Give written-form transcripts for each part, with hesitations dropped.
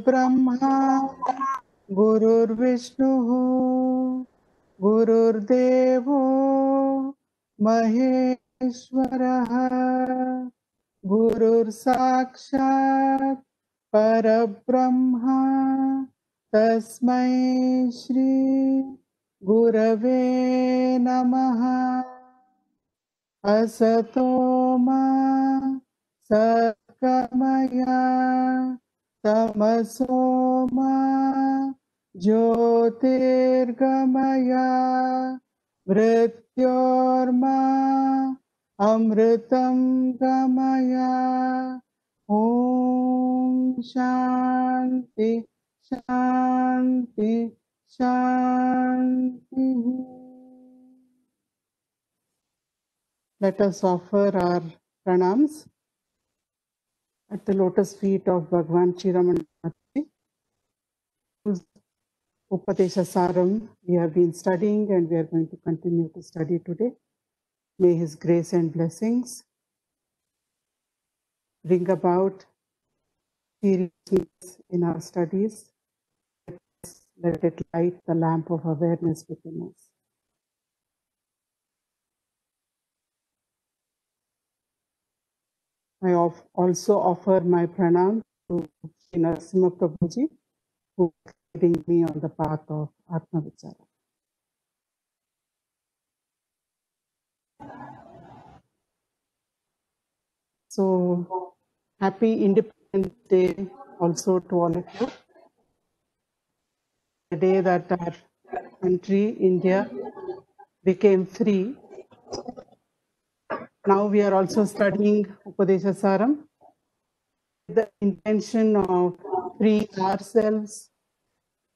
गुरुर्ब्रह्मा गुरुर्विष्णुः गुरुर्देवो महेश्वरः गुरुर्साक्षात् परब्रह्मा तस्मै श्री गुरवे नमः। असतो मा सद्गमया तमसो मा ज्योतिर्गमया मृत्योर्मा अमृतं गमया। ॐ शान्ति शान्ति शान्तिः। Let us offer our pranams at the lotus feet of Bhagwan Chiramana, whose Upadesha Saram we have been studying and we are going to continue to study today. May His grace and blessings bring about seriousness in our studies. Let it light the lamp of awareness within us. I also offer my pranam to Sri Narasimha Prabhuji, who is leading me on the path of Atma Vichara. So, happy Independence Day also to all of you. The day that our country, India, became free. Now we are also studying Upadesha Saram with the intention of freeing ourselves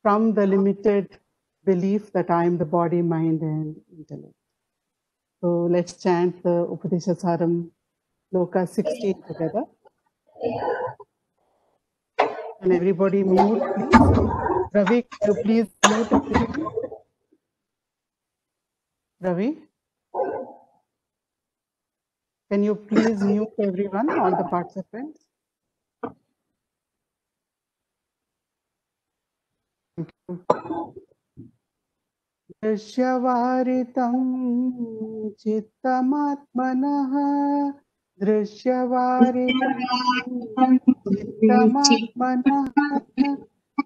from the limited belief that I am the body, mind, and intellect. So let's chant the Upadesha Saram Loka 16 together. And everybody mute, please. Ravi, can you please mute everyone? Ravi, can you please mute everyone, all the participants? Thank you. दृश्यवारितं चित्तमात्मनः दृश्यवारितं चित्तमात्मनः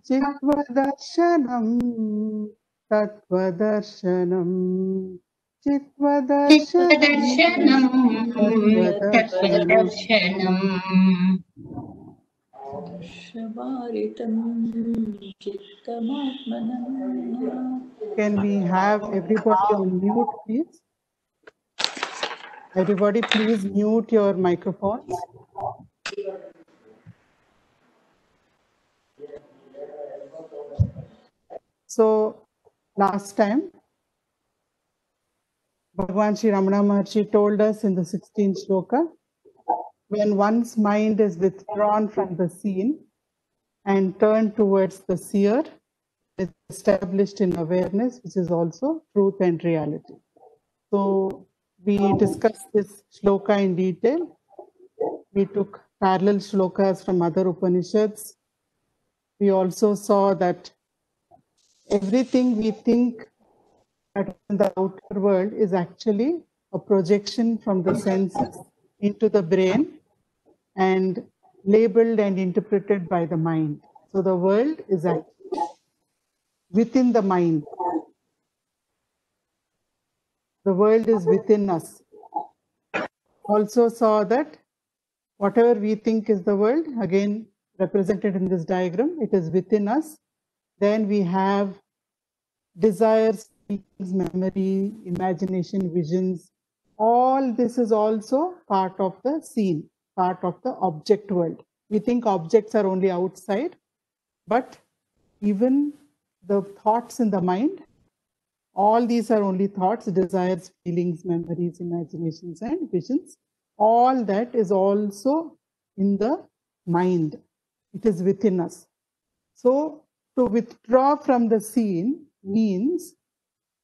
चित्वदर्शनं तत्त्वदर्शनं चित्वदर्शनं तत्त्वदर्शनं Can we have everybody on mute, please? Everybody, please mute your microphones. So, last time, Bhagwan Sri Ramana Maharshi told us in the 16th shloka, when one's mind is withdrawn from the seen and turned towards the seer, it's established in awareness, which is also truth and reality. So, we discussed this shloka in detail. We took parallel shlokas from other Upanishads. We also saw that everything we think that in the outer world is actually a projection from the senses into the brain and labeled and interpreted by the mind. So the world is actually within the mind. The world is within us. Also saw that whatever we think is the world, again represented in this diagram, it is within us. Then we have desires, feelings, memory, imagination, visions. All this is also part of the scene, part of the object world. We think objects are only outside, but even the thoughts in the mind, all these are only thoughts, desires, feelings, memories, imaginations, and visions. All that is also in the mind. It is within us. So, to withdraw from the scene means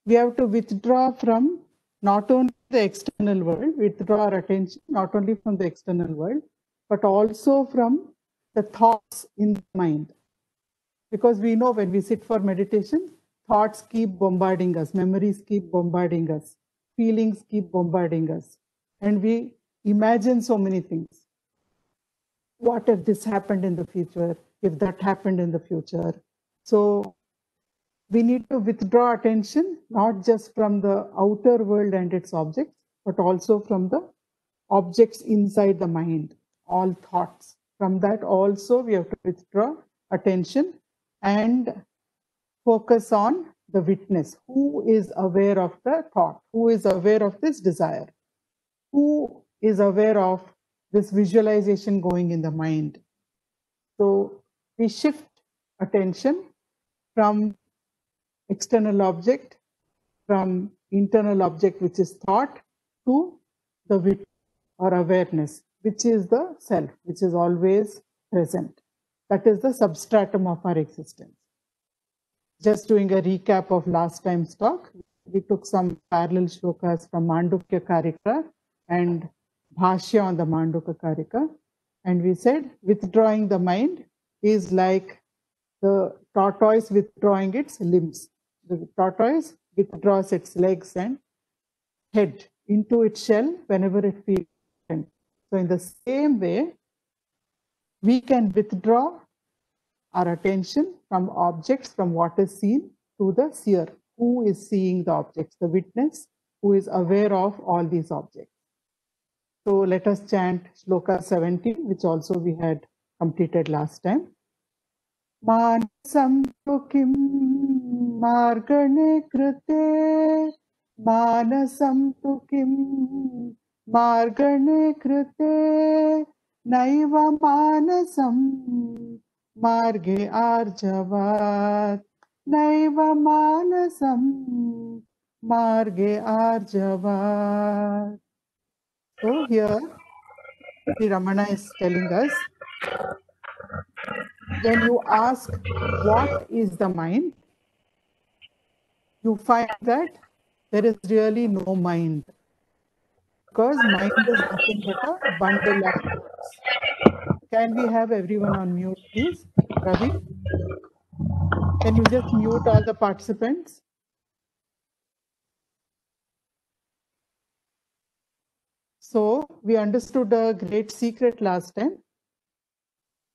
we have to withdraw from not only the external world, withdraw our attention not only from the external world, but also from the thoughts in the mind. Because we know when we sit for meditation, thoughts keep bombarding us, memories keep bombarding us, feelings keep bombarding us, and we imagine so many things. What if this happened in the future? If that happened in the future? So we need to withdraw attention, not just from the outer world and its objects, but also from the objects inside the mind, all thoughts. From that also we have to withdraw attention and focus on the witness. Who is aware of the thought? Who is aware of this desire? Who is aware of this visualization going in the mind? So we shift attention from external object, from internal object, which is thought, to the witness or awareness, which is the self, which is always present. That is the substratum of our existence. Just doing a recap of last time's talk, we took some parallel shlokas from Mandukya Karika and Bhashya on the Mandukya Karika, and we said withdrawing the mind is like the tortoise withdrawing its limbs. The tortoise withdraws its legs and head into its shell whenever it feels. So in the same way, we can withdraw our attention from objects, from what is seen, to the seer, who is seeing the objects, the witness, who is aware of all these objects. So let us chant Shloka 17, which also we had completed last time. Manasam tu kim margane krite, manasam tu kim margane krite, naiva manasam marge arjavat, naiva manasam marge arjavat. So here Sri Ramana is telling us, when you ask what is the mind, you find that there is really no mind, because mind is nothing but a bundle of thoughts. Can we have everyone on mute, please? Ravi, can you just mute all the participants? So we understood a great secret last time.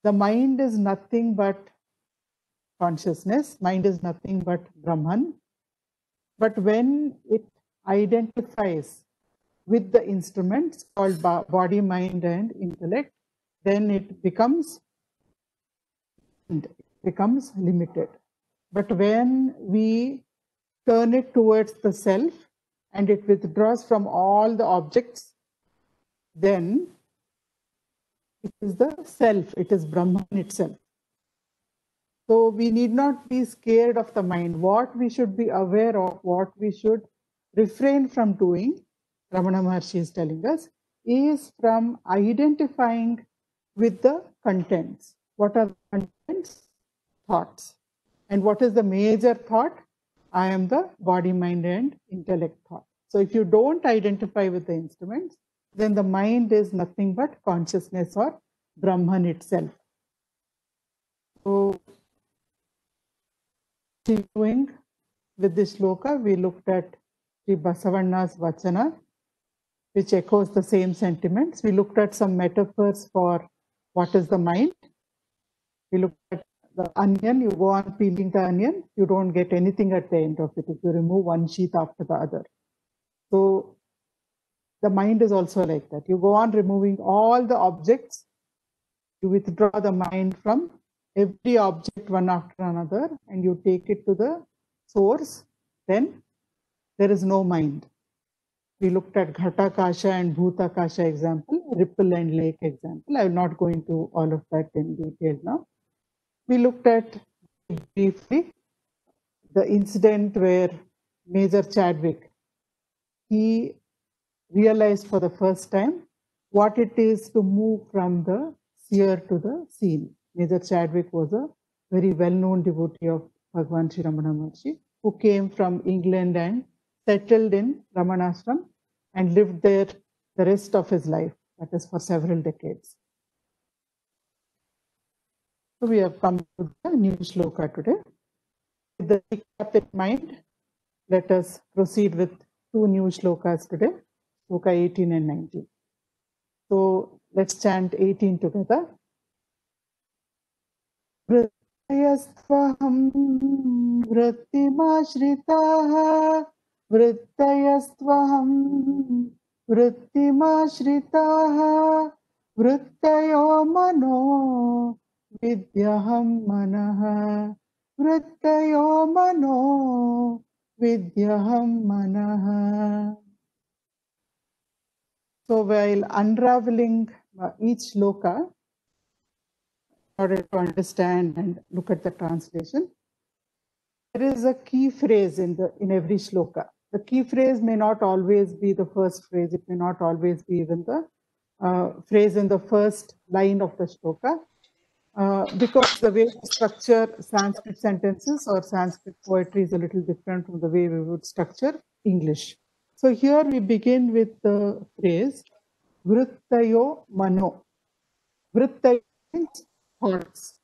The mind is nothing but consciousness. Mind is nothing but Brahman. But when it identifies with the instruments called body, mind, and intellect, then it becomes limited. But when we turn it towards the self and it withdraws from all the objects, then it is the self, it is Brahman itself. So we need not be scared of the mind. What we should be aware of, what we should refrain from doing, Ramana Maharshi is telling us, is from identifying with the contents. What are the contents? Thoughts. And what is the major thought? I am the body, mind, and intellect thought. So if you don't identify with the instruments, then the mind is nothing but consciousness or Brahman itself. So continuing with this shloka, we looked at Sri Basavanna's Vachana, which echoes the same sentiments. We looked at some metaphors for what is the mind. We looked at the onion. You go on peeling the onion, you don't get anything at the end of it if you remove one sheath after the other. So the mind is also like that. You go on removing all the objects, you withdraw the mind from every object one after another, and you take it to the source, then there is no mind. We looked at Ghatakasha and Bhutakasha example, ripple and lake example. I will not go into all of that in detail now. We looked at briefly the incident where Major Chadwick, he realized for the first time what it is to move from the seer to the seen. Major Chadwick was a very well-known devotee of Bhagwan Sri Ramana Maharshi, who came from England and settled in Ramanashram and lived there the rest of his life, that is for several decades. So we have come to the new shloka today. With the recap in mind, let us proceed with two new shlokas today, shloka 18 and 19. So let's chant 18 together. वृत्तयस्त्वहं वृत्तिमाश्रिताः वृत्तयस्त्वहं वृत्तिमाश्रिताः वृत्तयो मनो विद्यहं मनः वृत्तयो मनो विद्यहं मनः. So while unraveling each shloka, in order to understand and look at the translation, there is a key phrase in every shloka. The key phrase may not always be the first phrase. It may not always be even the phrase in the first line of the shloka, because the way we structure Sanskrit sentences or Sanskrit poetry is a little different from the way we would structure English. So here we begin with the phrase Vrittayo Mano. Vrittayo means thoughts.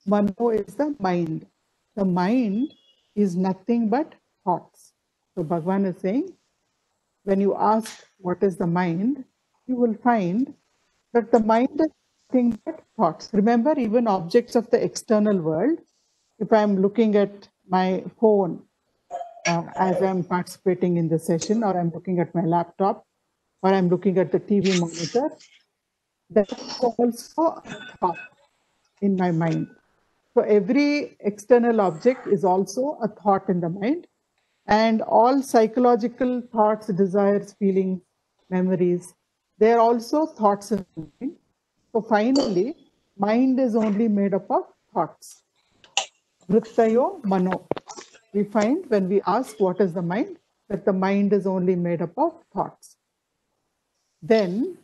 Mano is the mind. The mind is nothing but thoughts. So Bhagavan is saying, when you ask what is the mind, you will find that the mind is nothing but thoughts. Remember, even objects of the external world, if I'm looking at my phone as I'm participating in the session, or I'm looking at my laptop, or I'm looking at the TV monitor, that's also a thought in my mind. So every external object is also a thought in the mind, and all psychological thoughts, desires, feelings, memories, they are also thoughts in the mind. So finally, mind is only made up of thoughts. Vrittayo Mano. We find when we ask what is the mind, that the mind is only made up of thoughts. Then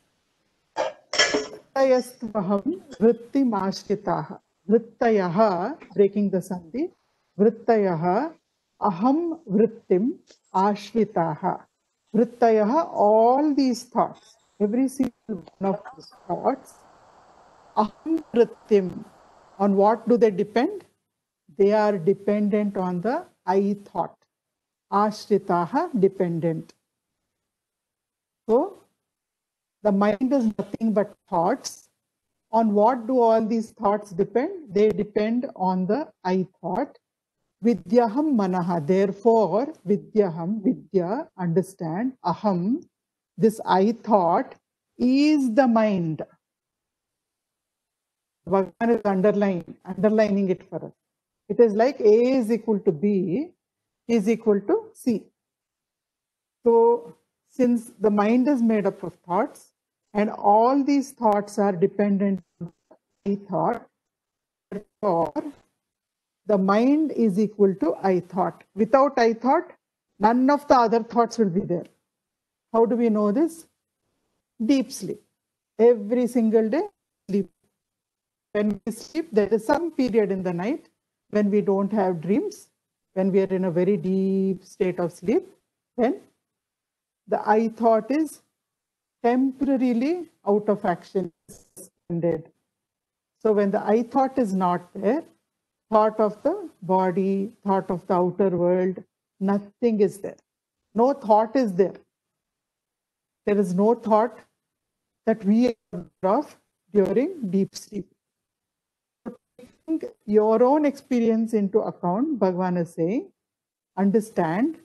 Vrittayastvaham vrittimashkitaha. Vrittayaha, breaking the sandhi, Vrittayaha aham vrittim ashvitaha. Vrittayaha, all these thoughts, every single one of these thoughts, aham vrittim, on what do they depend? They are dependent on the I thought. Ashritaha, dependent. So, the mind is nothing but thoughts. On what do all these thoughts depend? They depend on the I thought. Vidyaham manaha. Therefore, vidyaham, vidya, understand, aham, this I thought is the mind. Bhagavan is underlining it for us. It is like A is equal to B is equal to C. So, since the mind is made up of thoughts, and all these thoughts are dependent on I thought, therefore, the mind is equal to I thought. Without I thought, none of the other thoughts will be there. How do we know this? Deep sleep. Every single day, sleep. When we sleep, there is some period in the night when we don't have dreams, when we are in a very deep state of sleep, then the I thought is temporarily out of action, suspended. So when the I thought is not there, thought of the body, thought of the outer world, nothing is there. No thought is there. There is no thought that we are aware of during deep sleep. Taking your own experience into account, Bhagavan is saying, understand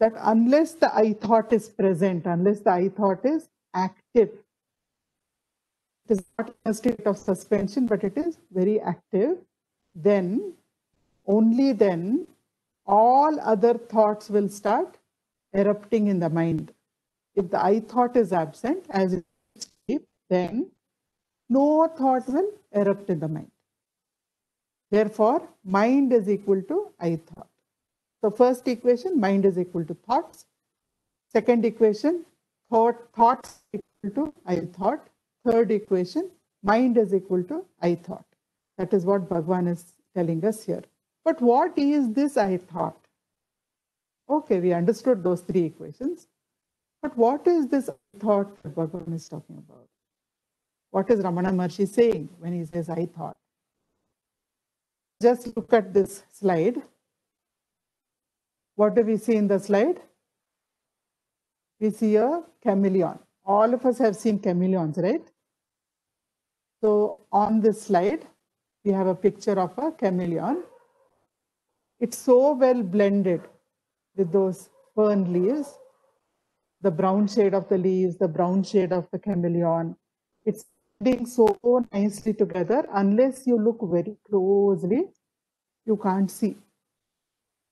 that unless the I thought is present, unless the I thought is active, it is not in a state of suspension, but it is very active, then, only then, all other thoughts will start erupting in the mind. If the I thought is absent, as in sleep, then no thought will erupt in the mind. Therefore, mind is equal to I thought. So first equation, mind is equal to thoughts. Second equation, thoughts equal to I thought. Third equation, mind is equal to I thought. That is what Bhagavan is telling us here. But what is this I thought? Okay, we understood those three equations. But what is this I thought that Bhagavan is talking about? What is Ramana Maharshi saying when he says I thought? Just look at this slide. What do we see in the slide? We see a chameleon. All of us have seen chameleons, right? So on this slide, we have a picture of a chameleon. It's so well blended with those fern leaves, the brown shade of the leaves, the brown shade of the chameleon. It's blending so nicely together. Unless you look very closely, you can't see.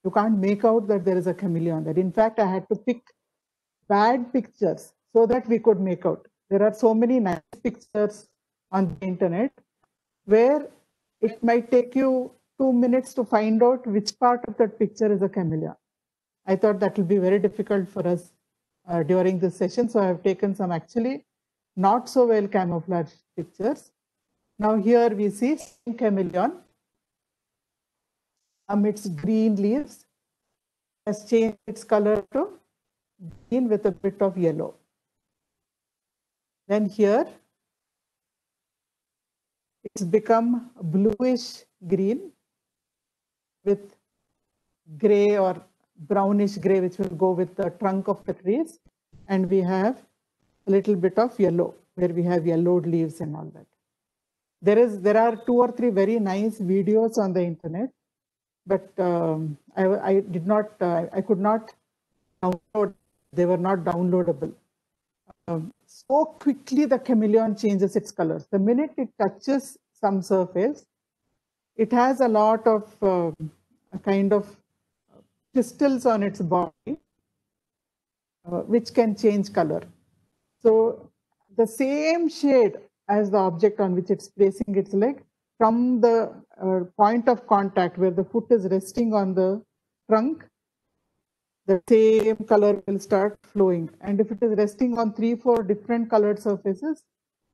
You can't make out that there is a chameleon there. In fact, I had to pick bad pictures so that we could make out. There are so many nice pictures on the internet where it might take you 2 minutes to find out which part of that picture is a chameleon. I thought that will be very difficult for us during this session. So I have taken some actually not so well camouflaged pictures. Now here we see chameleon amidst green leaves has changed its color to green with a bit of yellow. Then here it's become bluish green with gray or brownish gray, which will go with the trunk of the trees. And we have a little bit of yellow, where we have yellowed leaves and all that. There are 2 or 3 very nice videos on the internet, but I could not download. They were not downloadable. So quickly the chameleon changes its colors. The minute it touches some surface, it has a lot of kind of crystals on its body, which can change color. So the same shade as the object on which it's placing its leg, from the point of contact where the foot is resting on the trunk, the same color will start flowing. And if it is resting on 3-4 different colored surfaces,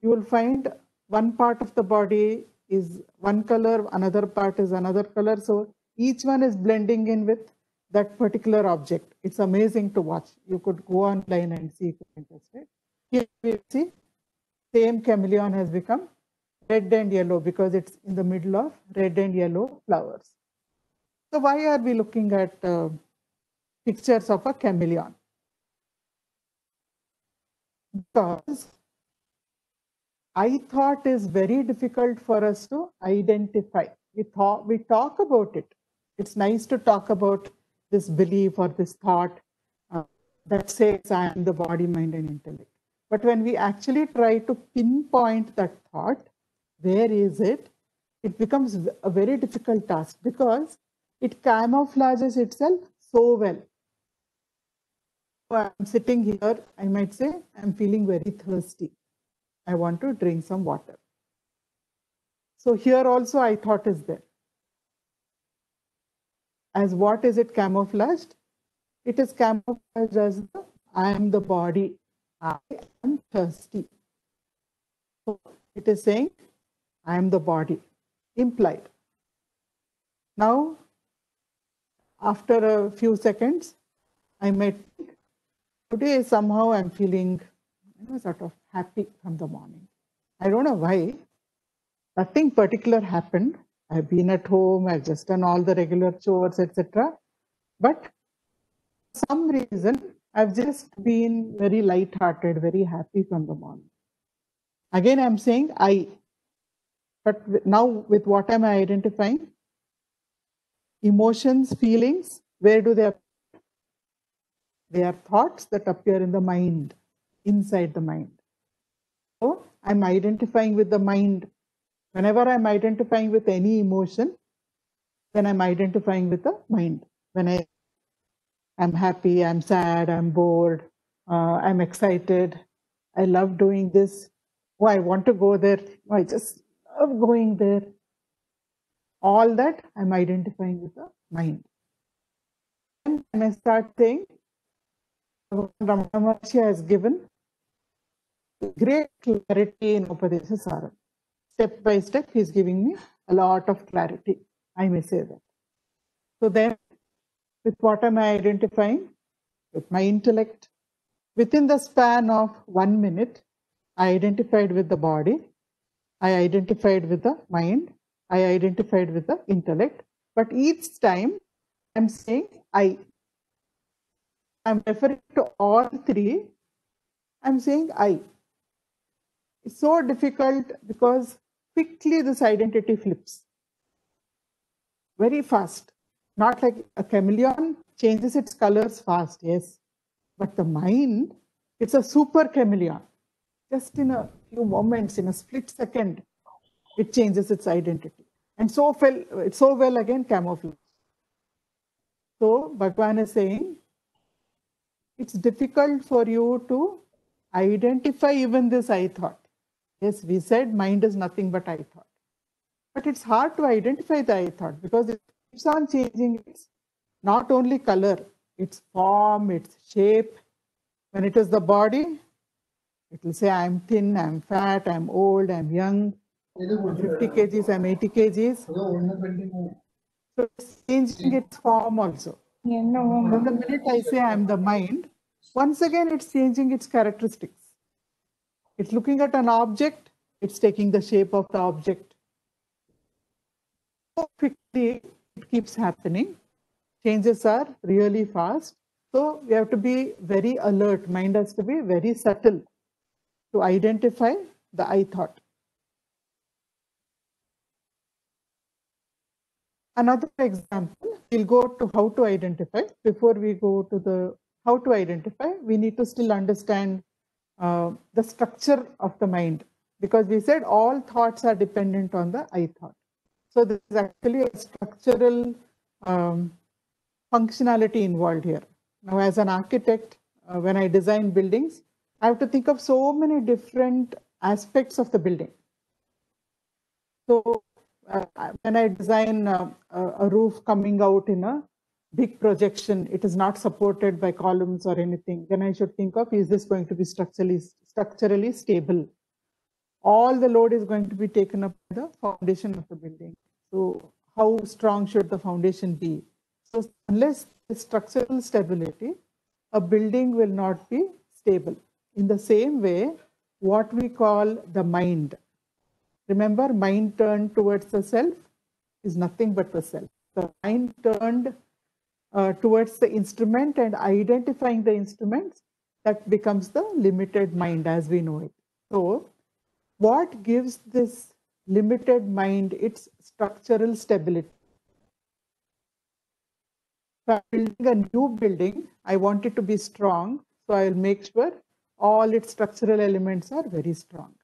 you will find one part of the body is one color, another part is another color. So each one is blending in with that particular object. It's amazing to watch. You could go online and see if you're interested. Here we see same chameleon has become red and yellow because it's in the middle of red and yellow flowers. So why are we looking at pictures of a chameleon? Because I thought is very difficult for us to identify. We talk about it. It's nice to talk about this belief or this thought that says I am the body, mind, and intellect. But when we actually try to pinpoint that thought, where is it? It becomes a very difficult task because it camouflages itself so well. So I'm sitting here, I might say, I'm feeling very thirsty. I want to drink some water. So here also I thought is there. As what is it camouflaged? It is camouflaged as I am the body. I am thirsty. So it is saying I am the body, implied. Now, after a few seconds, I might think, today somehow I'm feeling sort of happy from the morning. I don't know why. Nothing particular happened. I've been at home, I've just done all the regular chores, etc. But for some reason, I've just been very light-hearted, very happy from the morning. Again, I'm saying I. But now with what am I identifying? Emotions, feelings, where do they appear? They are thoughts that appear in the mind, inside the mind. So I'm identifying with the mind. Whenever I'm identifying with any emotion, then I'm identifying with the mind. When I'm happy, I'm sad, I'm bored, I'm excited, I love doing this. Oh, I want to go there. Oh, I just love going there. All that I'm identifying with the mind. And when I start saying, Ramana Maharshi has given great clarity in Upadesha Saram. Step by step, he's giving me a lot of clarity. I may say that. So then, with what am I identifying? With my intellect. Within the span of 1 minute, I identified with the body. I identified with the mind. I identified with the intellect. But each time I'm saying I. I'm referring to all three. I'm saying I. It's so difficult because quickly this identity flips. Very fast. Not like a chameleon changes its colors fast, yes. But the mind, it's a super chameleon. Just in a few moments, in a split second, it changes its identity. And it's so well again camouflage. So Bhagwan is saying, it's difficult for you to identify even this I thought. Yes, we said mind is nothing but I thought. But it's hard to identify the I thought because it keeps on changing its not only color, its form, its shape. When it is the body, it will say I'm thin, I'm fat, I'm old, I'm young, I'm 50 kgs, I'm 80 kgs. So it's changing its form also. Then the minute I say I'm the mind, once again it's changing its characteristics. It's looking at an object, it's taking the shape of the object. So quickly it keeps happening. Changes are really fast. So we have to be very alert. Mind has to be very subtle to identify the I thought. Another example, we'll go to how to identify. Before we go to the how to identify, we need to still understand the structure of the mind, because we said all thoughts are dependent on the I thought. So this is actually a structural functionality involved here. Now, as an architect, when I design buildings, I have to think of so many different aspects of the building. So when I design a roof coming out in a big projection, it is not supported by columns or anything, then I should think of, is this going to be structurally stable? All the load is going to be taken up by the foundation of the building. So how strong should the foundation be? So unless the structural stability, a building will not be stable. In the same way, what we call the mind. Remember, mind turned towards the self is nothing but the self. The mind turned towards the instrument and identifying the instruments, that becomes the limited mind as we know it. So what gives this limited mind its structural stability? If I'm building a new building, I want it to be strong, so I'll make sure all its structural elements are very strong.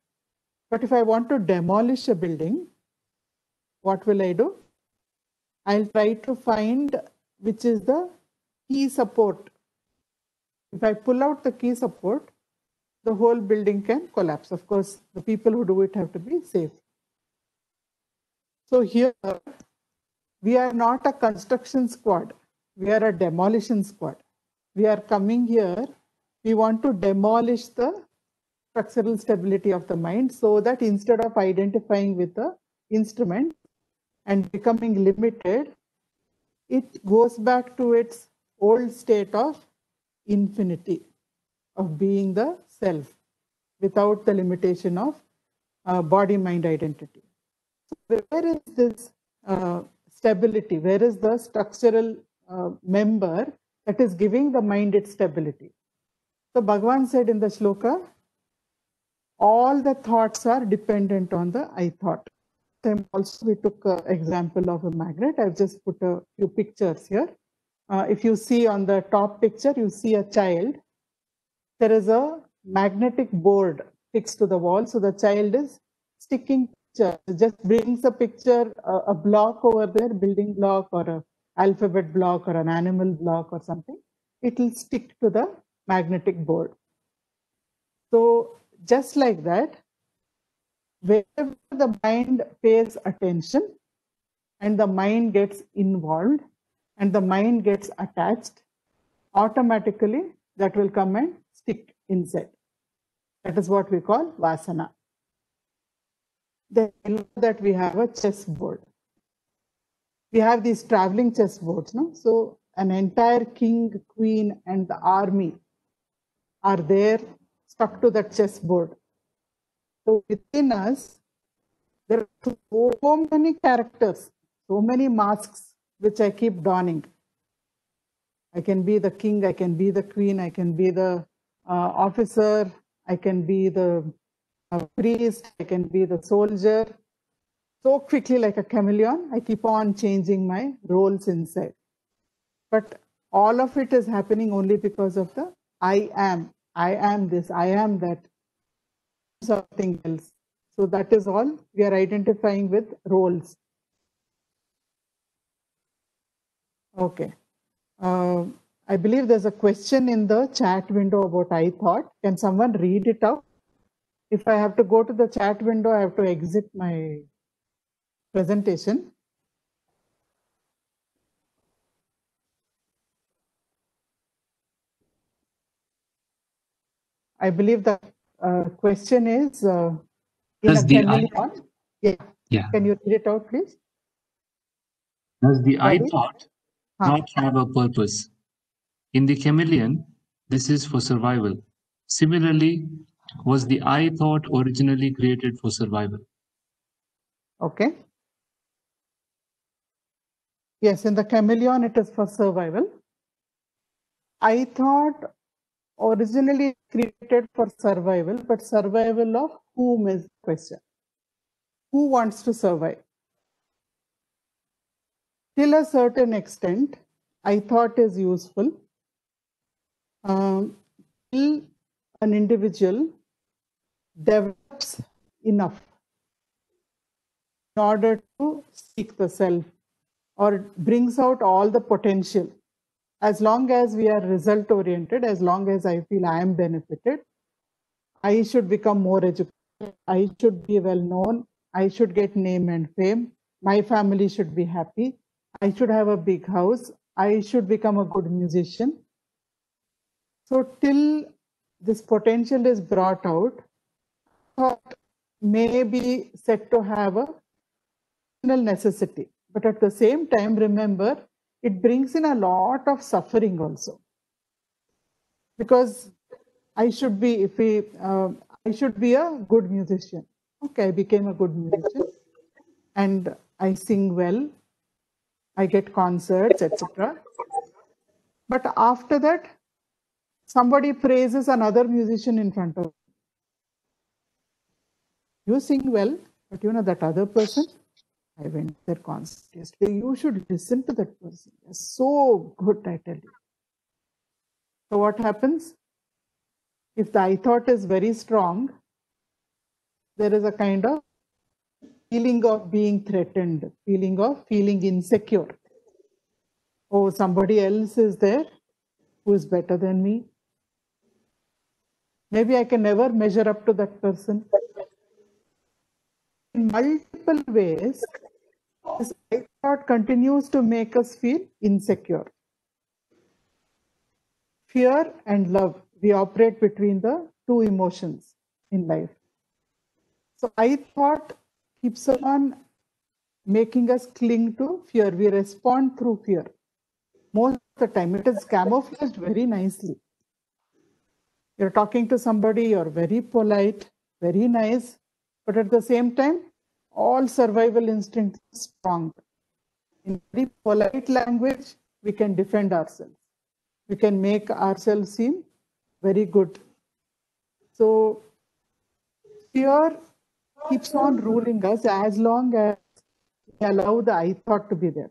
But if I want to demolish a building, what will I do? I'll try to find which is the key support. If I pull out the key support, the whole building can collapse. Of course, the people who do it have to be safe. So here, we are not a construction squad. We are a demolition squad. We are coming here. We want to demolish the structural stability of the mind, so that instead of identifying with the instrument and becoming limited, it goes back to its old state of infinity, of being the self without the limitation of body-mind identity. So where is this stability? Where is the structural member that is giving the mind its stability? So Bhagavan said in the shloka, all the thoughts are dependent on the I thought. Then also we took an example of a magnet. I've just put a few pictures here. If you see on the top picture, you see a child. There is a magnetic board fixed to the wall. So the child is sticking picture, just brings a picture, a block over there, building block or an alphabet block or an animal block or something. It will stick to the magnetic board. So just like that, wherever the mind pays attention and the mind gets involved and the mind gets attached, automatically that will come and stick inside. That is what we call vasana. Then that we have a chessboard. We have these traveling chessboards, no? So an entire king, queen, and the army are there stuck to that chessboard. So within us, There are so many characters, so many masks which I keep donning. I can be the king, I can be the queen, I can be the officer, I can be the priest, I can be the soldier. So quickly, like a chameleon, I keep on changing my roles inside. But all of it is happening only because of the I am this, I am that, something else. So that is all we are identifying with roles. Okay. I believe there's a question in the chat window about I thought. Can someone read it out? If I have to go to the chat window, I have to exit my presentation. I believe the question is in a chameleon. Yeah. Can you read it out, please? Does the I thought not have a purpose? In the chameleon, this is for survival. Similarly, was the I thought originally created for survival? Okay. Yes, in the chameleon, it is for survival. I thought originally created for survival, but survival of whom is the question? Who wants to survive? Till a certain extent, I thought is useful. Till an individual develops enough in order to seek the self or brings out all the potential. As long as we are result oriented, as long as I feel I am benefited, I should become more educated, I should be well known, I should get name and fame, my family should be happy, I should have a big house, I should become a good musician. So till this potential is brought out, thought may be said to have a necessity. But at the same time, remember, it brings in a lot of suffering also. Because I should be, I should be a good musician. Okay, I became a good musician and I sing well, I get concerts, etc. But after that, somebody praises another musician in front of you. You sing well, but you know that other person, I went to their concert yesterday. You should listen to that person. They're so good, I tell you. So what happens? If the I thought is very strong, there is a kind of feeling of being threatened, feeling insecure. Oh, somebody else is there who is better than me. Maybe I can never measure up to that person. In multiple ways, this I thought continues to make us feel insecure. Fear and love, we operate between the two emotions in life. So I thought keeps on making us cling to fear. We respond through fear. Most of the time, it is camouflaged very nicely. You're talking to somebody, you're very polite, very nice, but at the same time, all survival instincts are strong. In very polite language, we can defend ourselves. We can make ourselves seem very good. So fear keeps on ruling us as long as we allow the I thought to be there.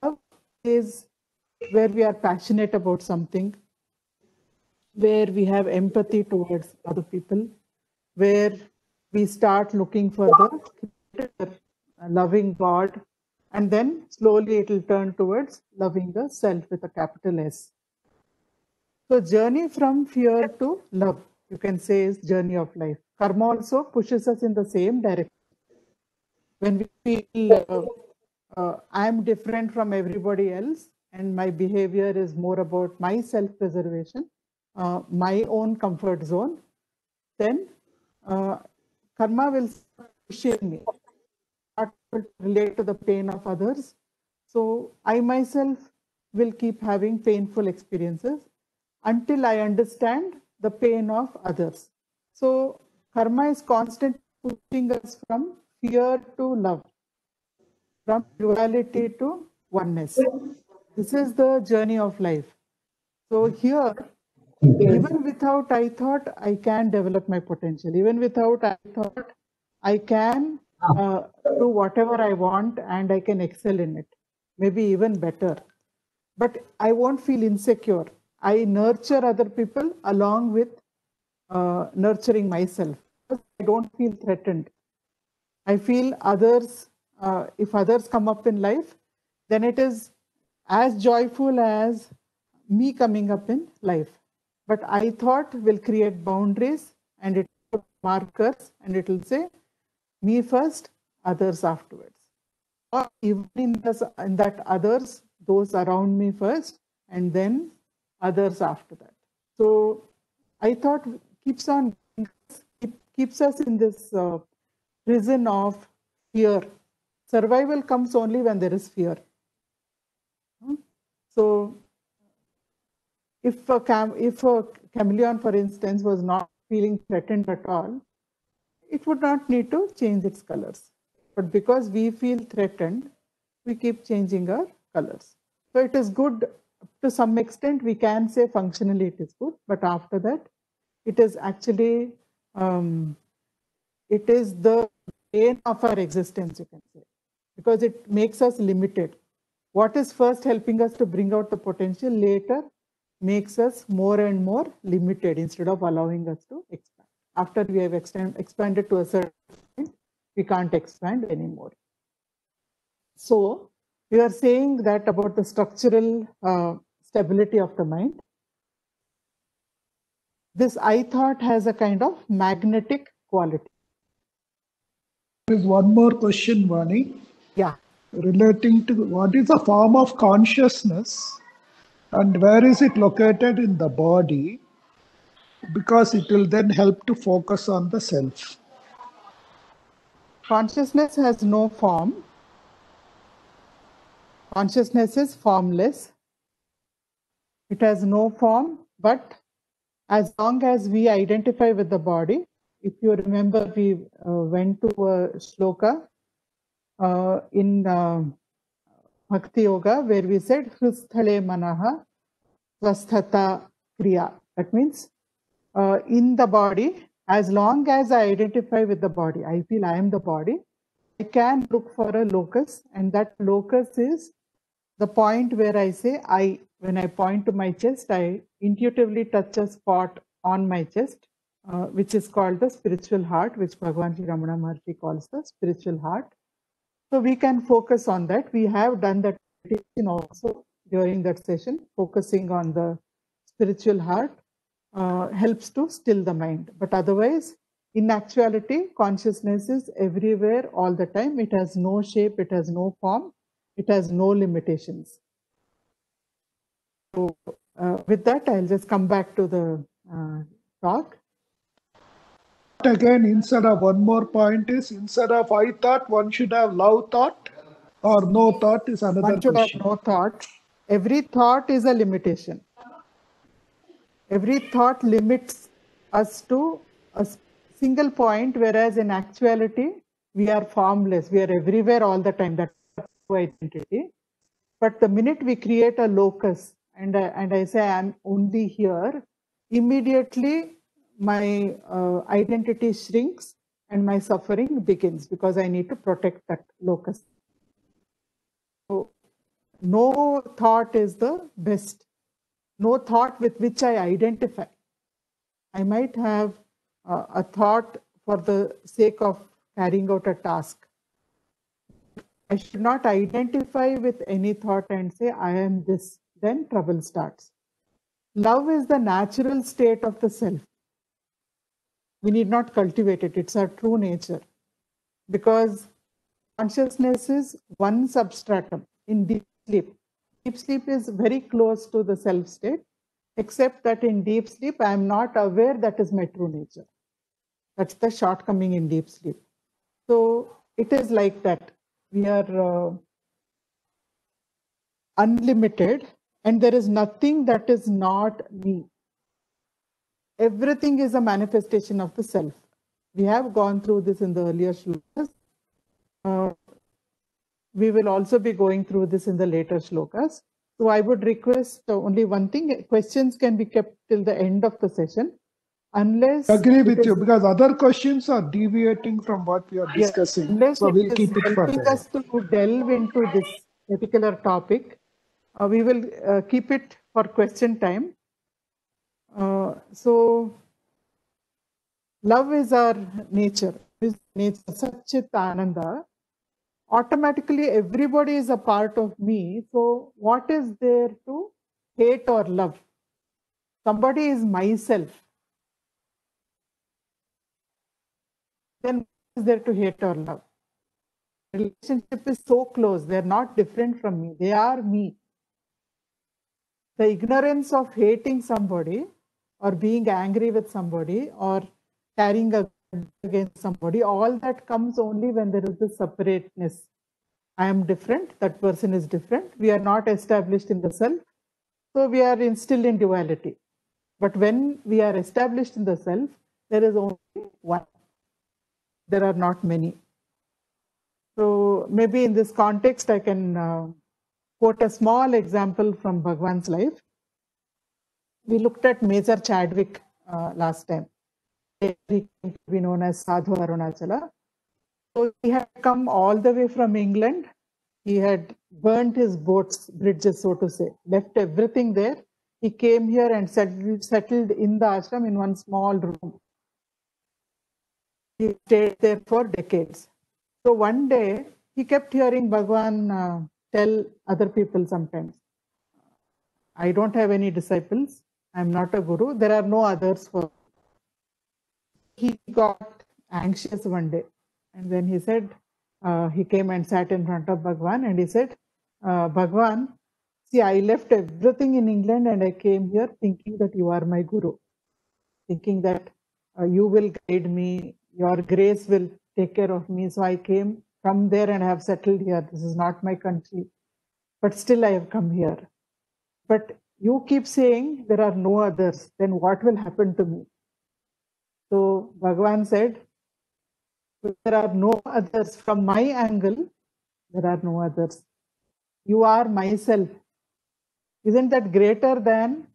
Love is where we are passionate about something, where we have empathy towards other people, where we start looking for the loving God, and then slowly it will turn towards loving the self with a capital S. So journey from fear to love, you can say, is journey of life. Karma also pushes us in the same direction. When we feel I am different from everybody else and my behavior is more about my self-preservation, my own comfort zone, then karma will push me, not relate to the pain of others. So I myself will keep having painful experiences until I understand the pain of others. So karma is constantly pushing us from fear to love, from duality to oneness. This is the journey of life. So here, even without I thought, I can develop my potential. Even without I thought, I can do whatever I want and I can excel in it, maybe even better. But I won't feel insecure. I nurture other people along with nurturing myself. I don't feel threatened. I feel others, if others come up in life, then it is as joyful as me coming up in life. But I thought will create boundaries and it will markers and it will say me first, others afterwards. Or even in that others, those around me first, and then others after that. So I thought keeps us in this prison of fear. Survival comes only when there is fear. So if a chameleon, for instance, was not feeling threatened at all, it would not need to change its colors. But because we feel threatened, we keep changing our colors. So it is good to some extent. We can say functionally it is good, but after that, it is actually it is the bane of our existence, you can say, because it makes us limited. What is first helping us to bring out the potential later makes us more and more limited instead of allowing us to expand. After we have expanded to a certain point, we can't expand anymore. So we are saying that about the structural stability of the mind. This I thought has a kind of magnetic quality. There is one more question, Vani. Yeah. Relating to what is a form of consciousness and where is it located in the body? Because it will then help to focus on the self. Consciousness has no form. Consciousness is formless. It has no form, but as long as we identify with the body, if you remember, we went to a shloka in Bhakti Yoga where we said Hrusthale Manaha Swasthata Kriya. That means in the body, as long as I identify with the body, I feel I am the body, I can look for a locus, and that locus is the point where I say I. When I point to my chest, I intuitively touch a spot on my chest, which is called the spiritual heart, which Bhagavan Sri Ramana Maharshi calls the spiritual heart. So we can focus on that. We have done that meditation also during that session, focusing on the spiritual heart helps to still the mind. But otherwise, in actuality, consciousness is everywhere all the time. It has no shape, it has no form, it has no limitations. So with that, I'll just come back to the talk. Again, instead of one more point is, instead of I thought, one should have love thought or no thought is another one should question. have no thought. Every thought is a limitation. Every thought limits us to a single point, whereas in actuality, we are formless. We are everywhere all the time. That's our identity. But the minute we create a locus and I say I'm only here, immediately my identity shrinks and my suffering begins because I need to protect that locus. So no thought is the best. No thought with which I identify. I might have a thought for the sake of carrying out a task. I should not identify with any thought and say, I am this. Then trouble starts. Love is the natural state of the self. We need not cultivate it. It's our true nature. Because consciousness is one substratum in deep sleep. Deep sleep is very close to the self state, except that in deep sleep, I am not aware that is my true nature. That's the shortcoming in deep sleep. So it is like that. We are unlimited, and there is nothing that is not me. Everything is a manifestation of the self. We have gone through this in the earlier shlokas. We will also be going through this in the later shlokas. So I would request only one thing, questions can be kept till the end of the session. Unless agree with you, because other questions are deviating from what we are discussing. Unless so it we'll is keep it helping further. us to delve into this particular topic, we will keep it for question time. So love is our nature. Satchit Ananda. Automatically everybody is a part of me. So what is there to hate or love? Somebody is myself. Then what is there to hate or love? Relationship is so close. They're not different from me. They are me. The ignorance of hating somebody or being angry with somebody or carrying a grudge against somebody, all that comes only when there is this separateness. I am different, that person is different. We are not established in the self, so we are still in duality. But when we are established in the self, there is only one. There are not many. So maybe in this context, I can quote a small example from Bhagwan's life. We looked at Major Chadwick last time. He came to be known as Sadhu Arunachala. So he had come all the way from England. He had burnt his boats, bridges, so to say, left everything there. He came here and settled in the ashram in one small room. He stayed there for decades. So one day, he kept hearing Bhagwan tell other people sometimes, I don't have any disciples. I'm not a guru. There are no others for. He got anxious one day. And then he said, he came and sat in front of Bhagwan and he said, Bhagwan, see, I left everything in England and I came here thinking that you are my guru. Thinking that you will guide me, your grace will take care of me. So I came from there and have settled here. This is not my country. But still I have come here. But you keep saying there are no others, then what will happen to me? So Bhagwan said, there are no others. From my angle, there are no others. You are myself. Isn't that greater than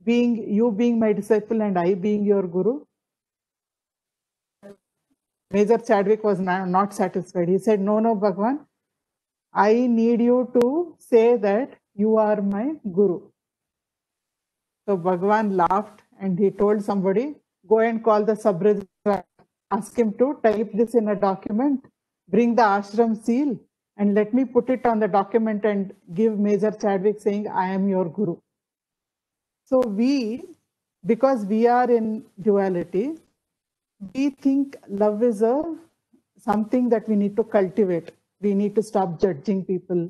you being my disciple and I being your guru? Major Chadwick was not satisfied. He said, no, Bhagwan, I need you to say that you are my guru. So Bhagwan laughed and he told somebody, go and call the sub-registrar, ask him to type this in a document, bring the ashram seal and let me put it on the document and give Major Chadwick saying, I am your guru. So because we are in duality, we think love is something that we need to cultivate. We need to stop judging people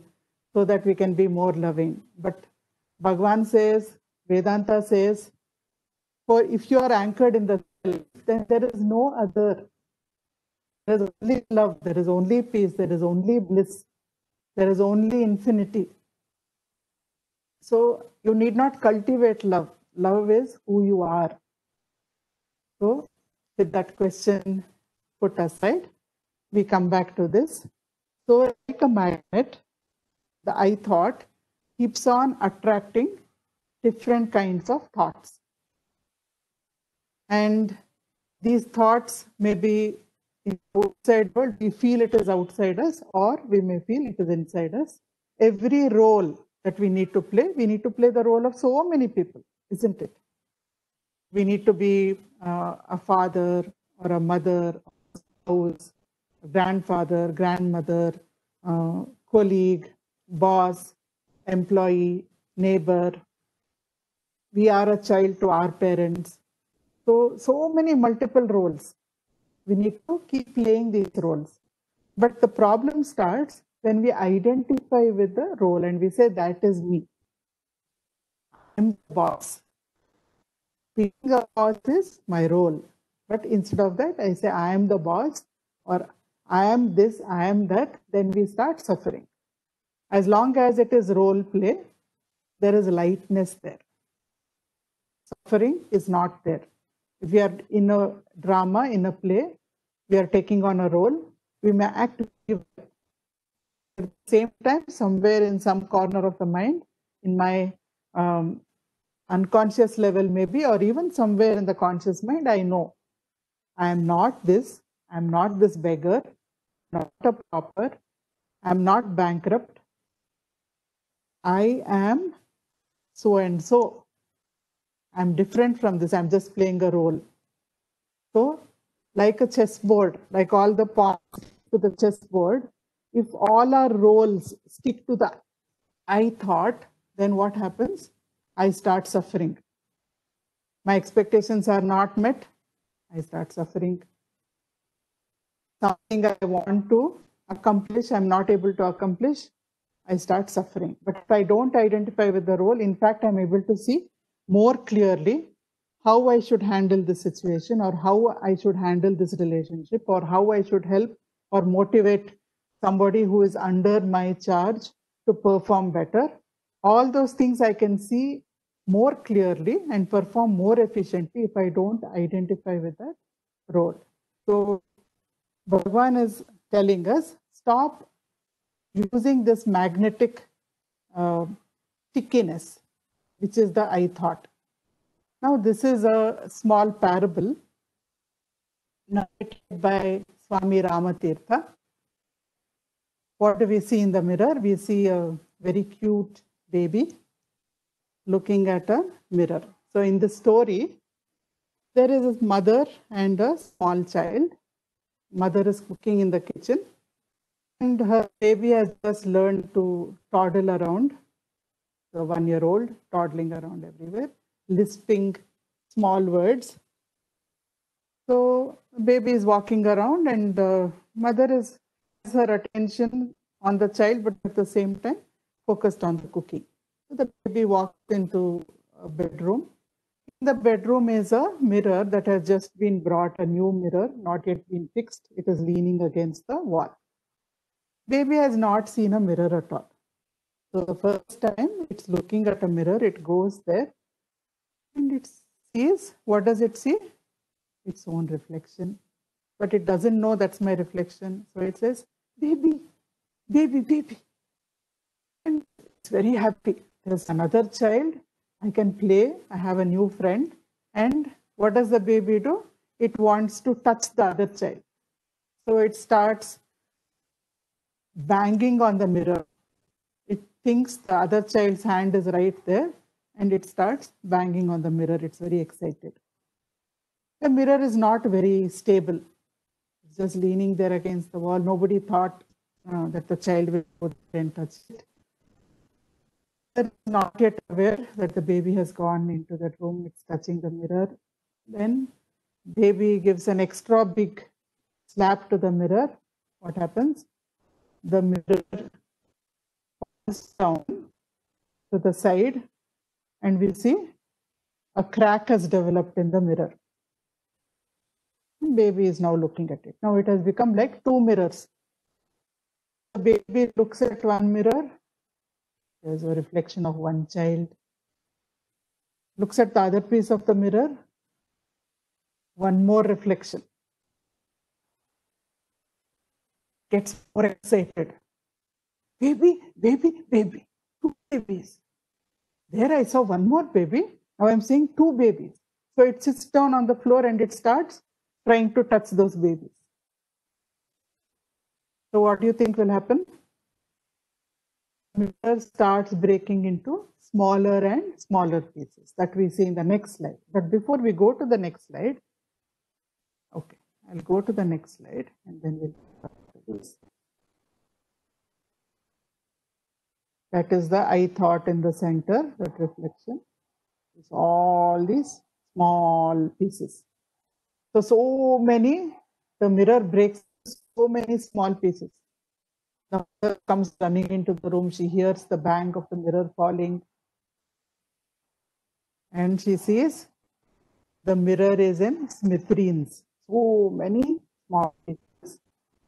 so that we can be more loving. But Bhagwan says, Vedanta says, for if you are anchored in the self, then there is no other. There is only love, there is only peace, there is only bliss, there is only infinity. So you need not cultivate love. Love is who you are. So with that question put aside, we come back to this. So like a magnet, the I thought keeps on attracting different kinds of thoughts. And these thoughts may be in the outside world, we feel it is outside us, or we may feel it is inside us. Every role that we need to play the role of so many people, isn't it? We need to be a father or a mother, a spouse, a grandfather, grandmother, colleague, boss, employee, neighbor. We are a child to our parents. So many multiple roles. We need to keep playing these roles. But the problem starts when we identify with the role and we say, that is me. I'm the boss. Being a boss is my role. But instead of that, I say, I am the boss, or I am this, I am that, then we start suffering. As long as it is role play, there is lightness there. Suffering is not there. If we are in a drama, in a play, we are taking on a role, we may act At the same time, somewhere in some corner of the mind, in my unconscious level maybe, or even somewhere in the conscious mind, I know I am not this, I am not this beggar, not a pauper, I am not bankrupt, I am so and so. I'm different from this, I'm just playing a role. So, like a chessboard, like all the pawns to the chessboard, if all our roles stick to the I thought, then what happens? I start suffering. My expectations are not met, I start suffering. Something I want to accomplish, I'm not able to accomplish, I start suffering. But if I don't identify with the role, in fact, I'm able to see more clearly how I should handle this situation, or how I should handle this relationship, or how I should help or motivate somebody who is under my charge to perform better. All those things I can see more clearly and perform more efficiently if I don't identify with that role. So Bhagavan is telling us, stop using this magnetic stickiness, which is the I thought. Now, this is a small parable narrated by Swami Ramatirtha. What do we see in the mirror? We see a very cute baby looking at a mirror. So in the story, there is a mother and a small child. Mother is cooking in the kitchen, and her baby has just learned to toddle around. So 1-year-old toddling around everywhere, lisping small words. So baby is walking around, and mother has her attention on the child, but at the same time focused on the cooking. So the baby walks into a bedroom. In the bedroom is a mirror that has just been brought, a new mirror, not yet been fixed. It is leaning against the wall. Baby has not seen a mirror at all. So the first time it's looking at a mirror, it goes there and it sees, what does it see? Its own reflection. But it doesn't know that's my reflection. So it says, baby, baby, baby. And it's very happy. There's another child. I can play. I have a new friend. And what does the baby do? It wants to touch the other child. So it starts banging on the mirror. It thinks the other child's hand is right there, and it starts banging on the mirror. It's very excited. The mirror is not very stable. It's just leaning there against the wall. Nobody thought that the child will go there and touch it. They're not yet aware that the baby has gone into that room. It's touching the mirror. Then baby gives an extra big slap to the mirror. What happens? The mirror falls down to the side, and we see a crack has developed in the mirror. Baby is now looking at it. Now it has become like two mirrors. The baby looks at one mirror. There's a reflection of one child. Looks at the other piece of the mirror. One more reflection. Gets more excited. Baby, baby, baby. Two babies. There I saw one more baby. Now I'm seeing two babies. So it sits down on the floor and it starts trying to touch those babies. So what do you think will happen? The mirror starts breaking into smaller and smaller pieces that we see in the next slide. But before we go to the next slide, okay, I'll go to the next slide and then we'll start this. That is the I thought in the center, that reflection. It's all these small pieces. So many, the mirror breaks so many small pieces. The mother comes running into the room. She hears the bang of the mirror falling. And she sees the mirror is in smithereens. So many small pieces.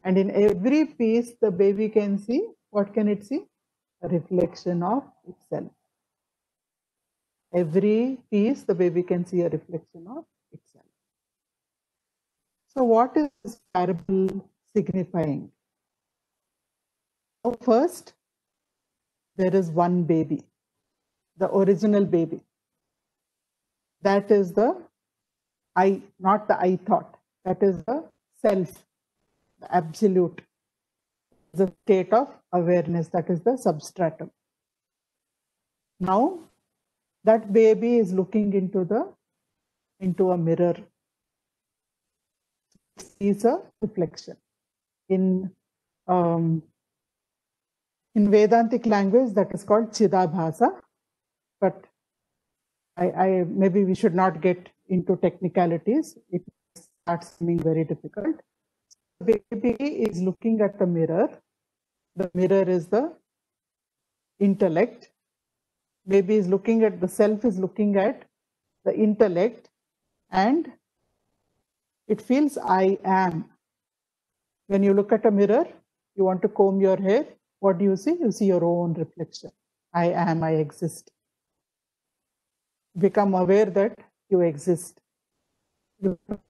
And in every piece, the baby can see, what can it see? A reflection of itself. Every piece, the baby can see a reflection of itself. So what is this parable signifying? So first, there is one baby, the original baby. That is the I, not the I thought. That is the self, the absolute, the state of awareness. That is the substratum. Now, that baby is looking into a mirror. It sees a reflection. In Vedantic language, that is called Chidabhasa, but maybe we should not get into technicalities. It starts seeming very difficult. The baby is looking at the mirror. The mirror is the intellect. Baby is looking at, the self is looking at the intellect, and it feels I am. When you look at a mirror, you want to comb your hair, what do you see? You see your own reflection. I am, I exist. Become aware that you exist.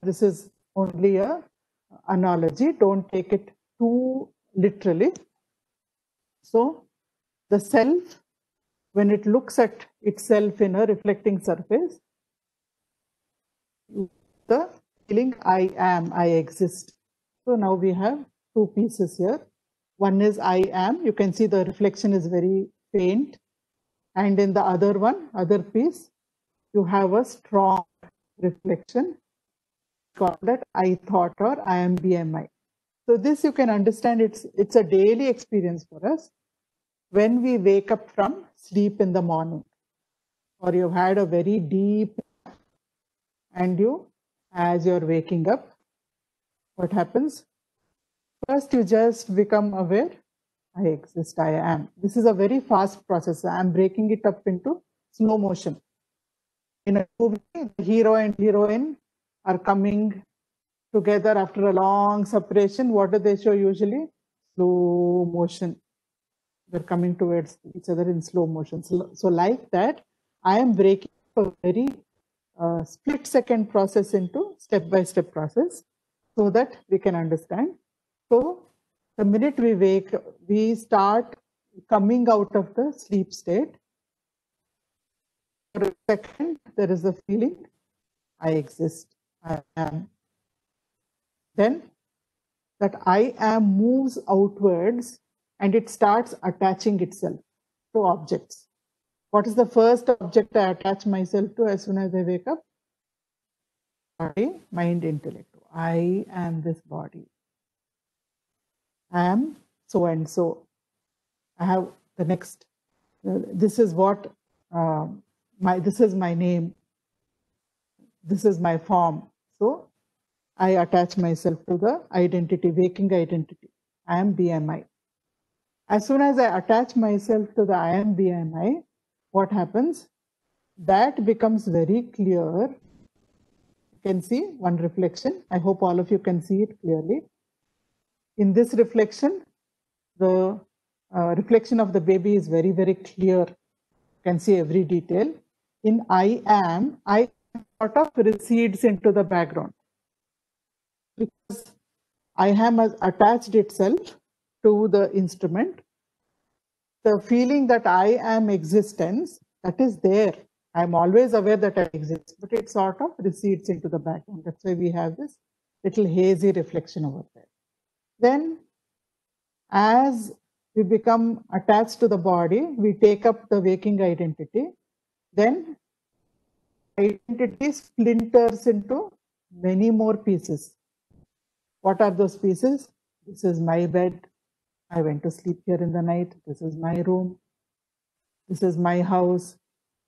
This is only an analogy. Don't take it too literally. So the self, when it looks at itself in a reflecting surface, the feeling I am, I exist. So now we have two pieces here. One is I am. You can see the reflection is very faint. And in the other one, other piece, you have a strong reflection. Call that I thought or I am BMI. So this you can understand, it's a daily experience for us. When we wake up from sleep in the morning, or you've had a very deep, and you, as you're waking up, what happens? First, you just become aware, I exist, I am. This is a very fast process. I'm breaking it up into slow motion. In a movie, the hero and heroine are coming together after a long separation. What do they show usually? Slow motion. They're coming towards each other in slow motion. So like that, I am breaking a very split-second process into step-by-step process so that we can understand. So the minute we wake, we start coming out of the sleep state. For a second, there is a feeling, I exist, I am. Then that I am moves outwards and it starts attaching itself to objects. What is the first object I attach myself to as soon as I wake up? Body, mind, intellect. I am this body. I am so and so. I have the next. This is what this is my name. This is my form. So I attach myself to the identity, waking identity. I am BMI. As soon as I attach myself to the I am BMI, what happens? That becomes very clear. You can see one reflection. I hope all of you can see it clearly. In this reflection, the reflection of the baby is very, very clear. You can see every detail. In I am sort of recedes into the background. Because I am has attached itself to the instrument. The feeling that I am existence, that is there. I'm always aware that I exist, but it sort of recedes into the background. That's why we have this little hazy reflection over there. Then, as we become attached to the body, we take up the waking identity. Then, identity splinters into many more pieces. What are those pieces? This is my bed. I went to sleep here in the night. This is my room. This is my house.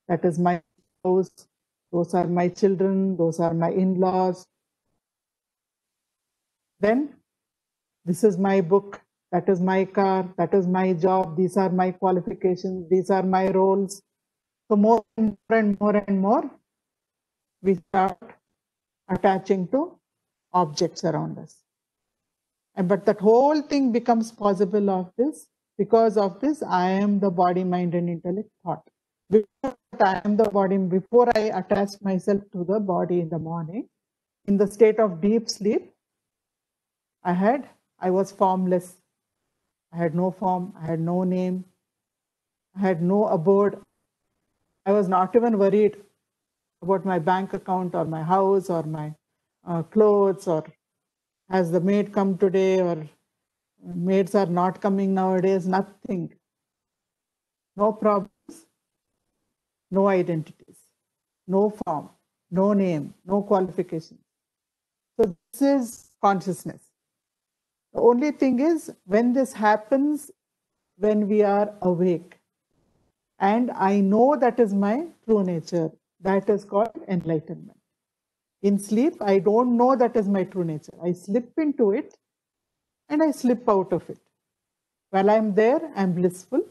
That is my house. Those are my children. Those are my in-laws. Then, this is my book. That is my car. That is my job. These are my qualifications. These are my roles. So more and more, we start attaching to objects around us. But that whole thing becomes possible of this because of this I am the body, mind, and intellect thought. Before I am the body, before I attach myself to the body in the morning, in the state of deep sleep, I was formless. I had no form, I had no name, I had no abode. I was not even worried about my bank account or my house or my clothes, or has the maid come today, or maids are not coming nowadays. Nothing. No problems, no identities, no form, no name, no qualifications. So this is consciousness. The only thing is, when this happens, when we are awake, and I know that is my true nature, that is called enlightenment. In sleep, I don't know that is my true nature. I slip into it and I slip out of it. While I am there, I am blissful,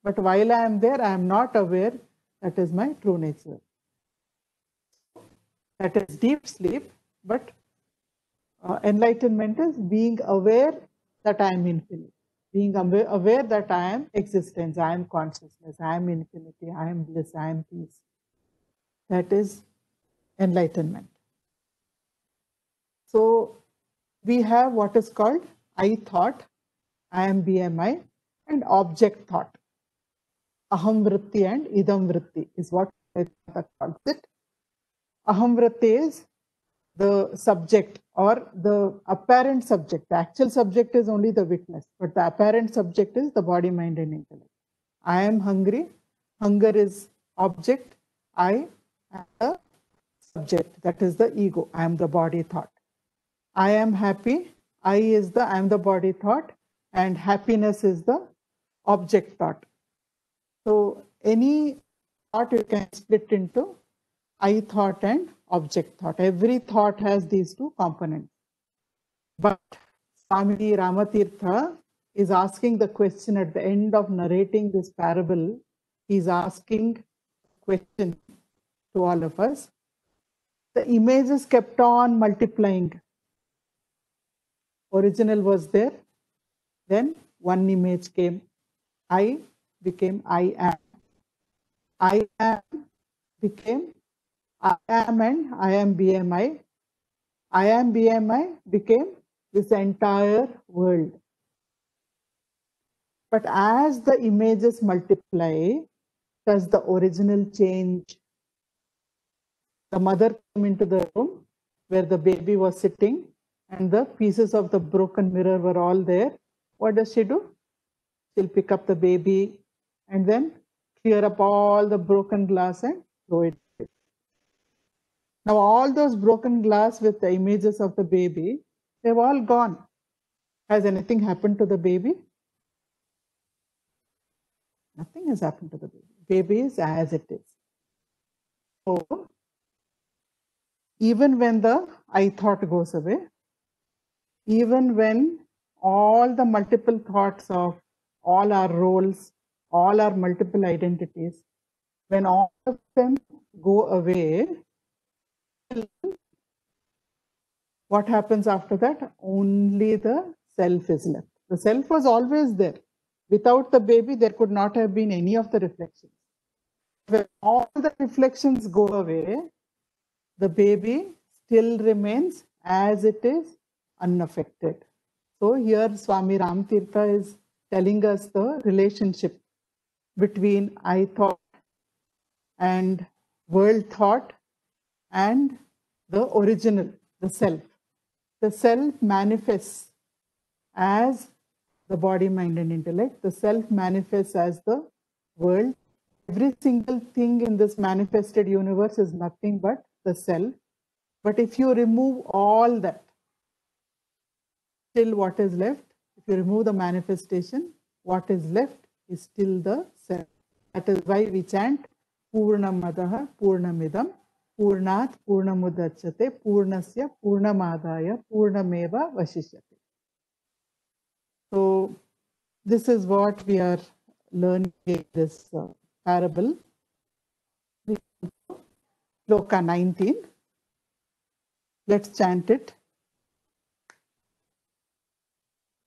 but while I am there, I am not aware that is my true nature. That is deep sleep, but enlightenment is being aware that I am infinite, being aware that I am existence, I am consciousness, I am infinity, I am bliss, I am peace. That is enlightenment. So we have what is called I thought, I am BMI, and object thought. Aham vritti and idam vritti is what I calls it. Aham vritti is the subject or the apparent subject. The actual subject is only the witness, but the apparent subject is the body, mind, and intellect. I am hungry. Hunger is object. I am the subject. That is the ego. I am the body thought. I am happy. I am the body thought, and happiness is the object thought. So any thought you can split into I thought and object thought. Every thought has these two components. But Swami Ramatirtha is asking the question at the end of narrating this parable. He's asking a question to all of us. The images kept on multiplying. Original was there. Then one image came. I became I am. I am became I am and I am BMI. I am BMI became this entire world. But as the images multiply, does the original change? The mother came into the room where the baby was sitting and the pieces of the broken mirror were all there. What does she do? She'll pick up the baby and then clear up all the broken glass and throw it. Now all those broken glass with the images of the baby, they've all gone. Has anything happened to the baby? Nothing has happened to the baby. Baby is as it is. So even when the I thought goes away, even when all the multiple thoughts of all our roles, all our multiple identities, when all of them go away, what happens after that? Only the self is left. The self was always there. Without the baby, there could not have been any of the reflections. When all the reflections go away, the baby still remains as it is, unaffected. So here Swami Ramatirtha is telling us the relationship between I thought and world thought and the original, the self. The self manifests as the body, mind, and intellect. The self manifests as the world. Every single thing in this manifested universe is nothing but the self. But if you remove all that, still what is left? If you remove the manifestation, what is left is still the self. That is why we chant Purnamadaha Purnamidam Purnat Purnamudachyate Purnasya Purnamadaya Purnameva Vashishyate. So this is what we are learning in this parable. Shloka 19. Let's chant it.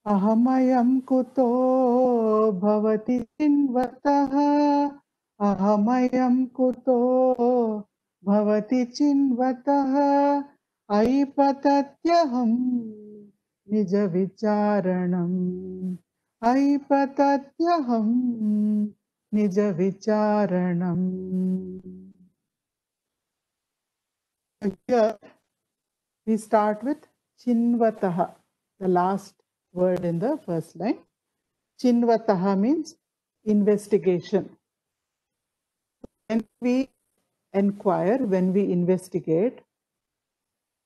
Ahamayam kuto bhavati chinvataha. Ahamayam kuto bhavati chinvataha. Aipatatyaham nija vicharanam. ऐपतत्यहं निज vicharanam. Here we start with chinvataha, the last word in the first line. Chinvataha means investigation. When we inquire, when we investigate,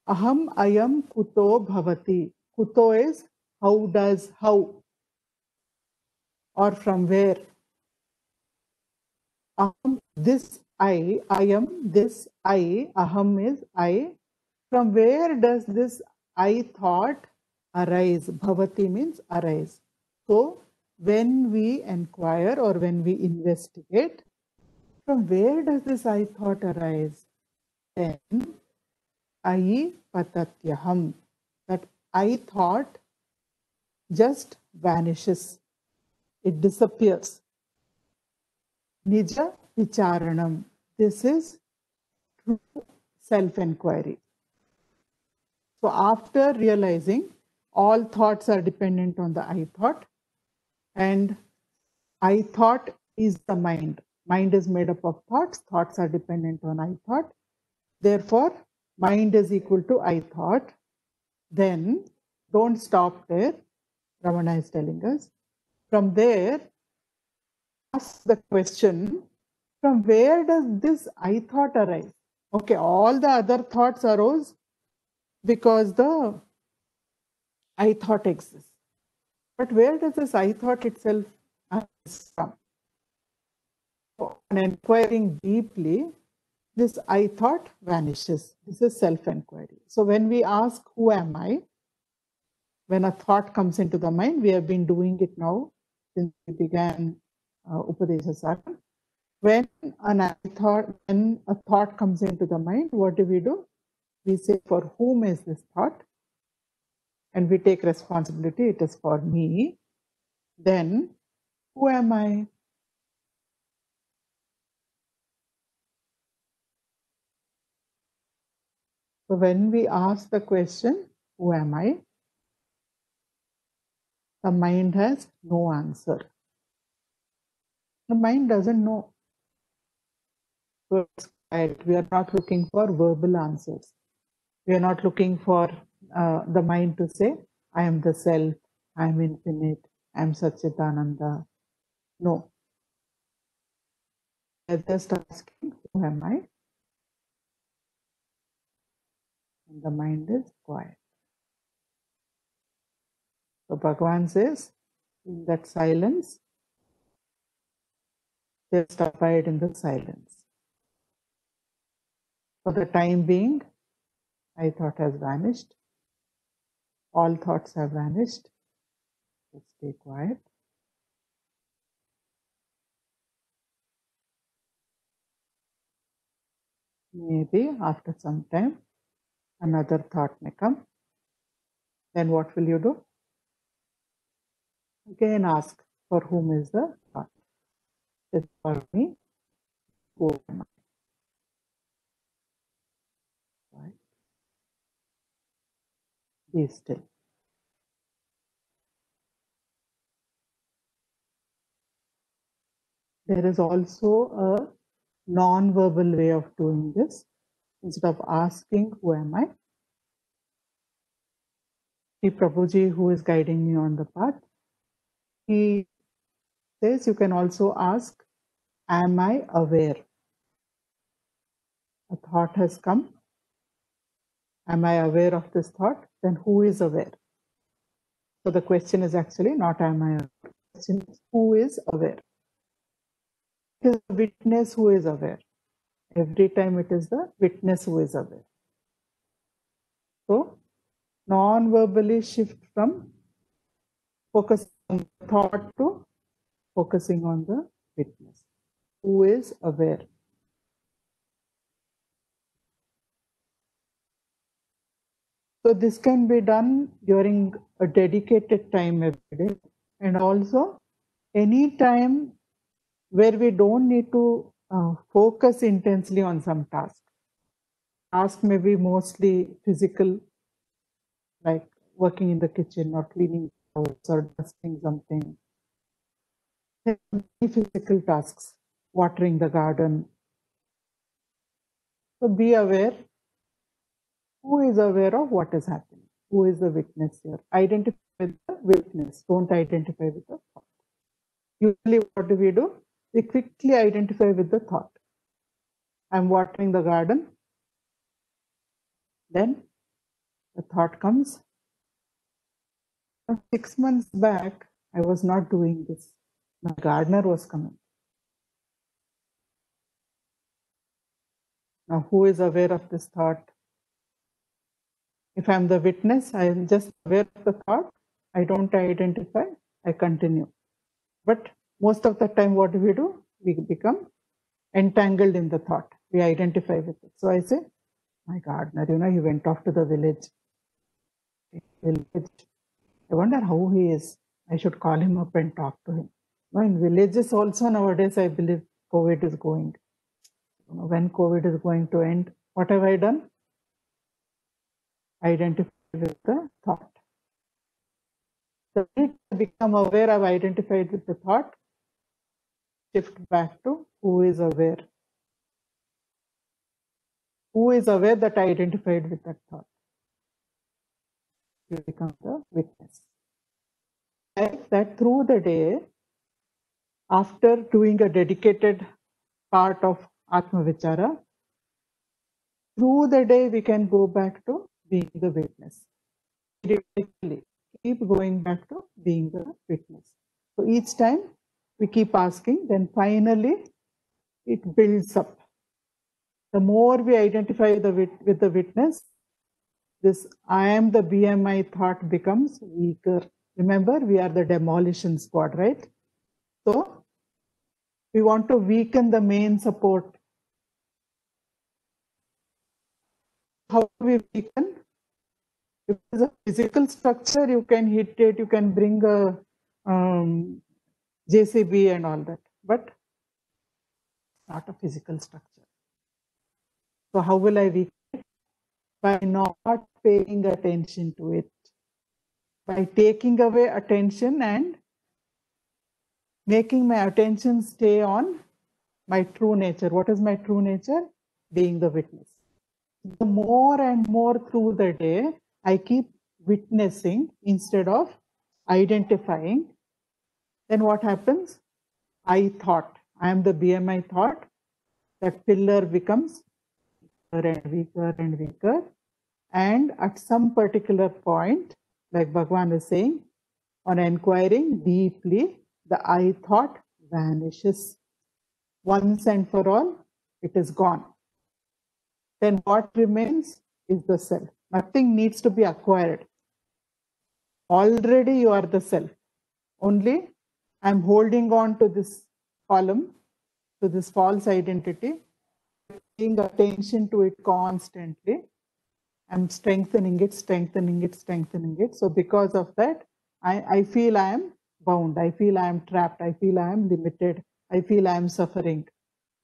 aham ayam kuto bhavati. Kuto is how does, how, or from where. Aham, this I am, this I, aham is I. From where does this I thought arise? Bhavati means arise. So, when we inquire or when we investigate, from where does this I thought arise? Then, I patatyaham, that I thought just vanishes. It disappears. Nija vicharanam. This is true self-inquiry. So after realizing all thoughts are dependent on the I thought, and I thought is the mind. Mind is made up of thoughts. Thoughts are dependent on I thought. Therefore, mind is equal to I thought. Then don't stop there. Ramana is telling us. From there, ask the question, from where does this I thought arise? Okay, all the other thoughts arose because the I thought exists. But where does this I thought itself arise from? On inquiring deeply, this I thought vanishes. This is self-inquiry. So when we ask, who am I? When a thought comes into the mind, we have been doing it now since we began Upadesha Sagar. When a thought comes into the mind, what do? We say, for whom is this thought? And we take responsibility, it is for me. Then, who am I? So when we ask the question, who am I? The mind has no answer. The mind doesn't know. So we are not looking for verbal answers. We are not looking for the mind to say, I am the self, I am infinite, I am Satchitananda. No. We are just asking, who am I? And the mind is quiet. So Bhagavan says, in that silence, just abide in the silence. For the time being, I thought has vanished. All thoughts have vanished. Just stay quiet. Maybe after some time, another thought may come. Then what will you do? Again ask, for whom is the thought? It's for me. Who am I? Right? Be still. There is also a non-verbal way of doing this. Instead of asking, who am I? Sri Prabhuji, who is guiding me on the path, he says you can also ask, am I aware? A thought has come. Am I aware of this thought? Then who is aware? So the question is actually not am I aware. The question is who is aware? It is the witness who is aware. Every time it is the witness who is aware. So non-verbally shift from focusing on the thought to focusing on the witness. Who is aware? So this can be done during a dedicated time every day, and also any time where we don't need to focus intensely on some task. Task may be mostly physical, like working in the kitchen or cleaning house or dusting something, physical tasks, watering the garden. So be aware. Who is aware of what is happening? Who is the witness here? Identify with the witness. Don't identify with the thought. Usually what do? We quickly identify with the thought. I'm watering the garden. Then the thought comes. 6 months back, I was not doing this. My gardener was coming. Now, who is aware of this thought? If I'm the witness, I am just aware of the thought. I don't identify. I continue. But most of the time, what do? We become entangled in the thought. We identify with it. So I say, my gardener, he went off to the village. I wonder how he is. I should call him up and talk to him. In villages also nowadays, I believe COVID is going. When COVID is going to end, what have I done? Identify with the thought. So when I become aware, I've identified with the thought, shift back to who is aware. Who is aware that I identified with that thought? You become the witness. Like that through the day, after doing a dedicated part of Atma Vichara, through the day we can go back to being the witness. Keep going back to being the witness. So each time we keep asking, then finally it builds up. The more we identify with the witness, this I am the BMI thought becomes weaker. Remember, we are the demolition squad, right? So we want to weaken the main support. How do we weaken? If it's a physical structure, you can hit it, you can bring a JCB and all that, but not a physical structure. So how will I weaken it? By not paying attention to it. By taking away attention and making my attention stay on my true nature. What is my true nature? Being the witness. The more and more through the day, I keep witnessing instead of identifying. Then what happens? I thought, I am the BMI thought, that pillar becomes weaker and weaker and weaker. And at some particular point, like Bhagavan is saying, on inquiring deeply, the I thought vanishes. Once and for all, it is gone. Then what remains is the self. Nothing needs to be acquired. Already you are the self. Only I'm holding on to this column, to this false identity, paying attention to it constantly. I'm strengthening it, strengthening it, strengthening it. So because of that, I feel I am bound. I feel I am trapped. I feel I am limited. I feel I am suffering.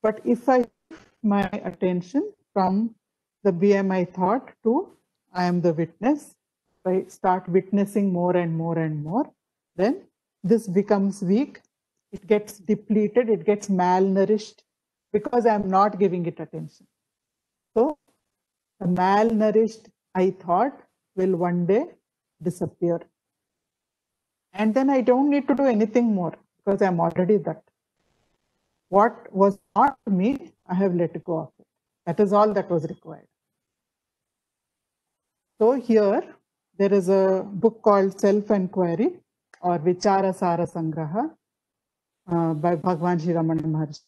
But if I shift my attention from the BMI thought to I am the witness, I start witnessing more and more and more, then this becomes weak. It gets depleted. It gets malnourished because I'm not giving it attention. So the malnourished I thought will one day disappear. And then I don't need to do anything more because I'm already that. What was not me, I have let go of it. That is all that was required. So here, there is a book called Self-Enquiry or Vichara Sara Sangraha by Bhagavan Sri Ramana Maharshi.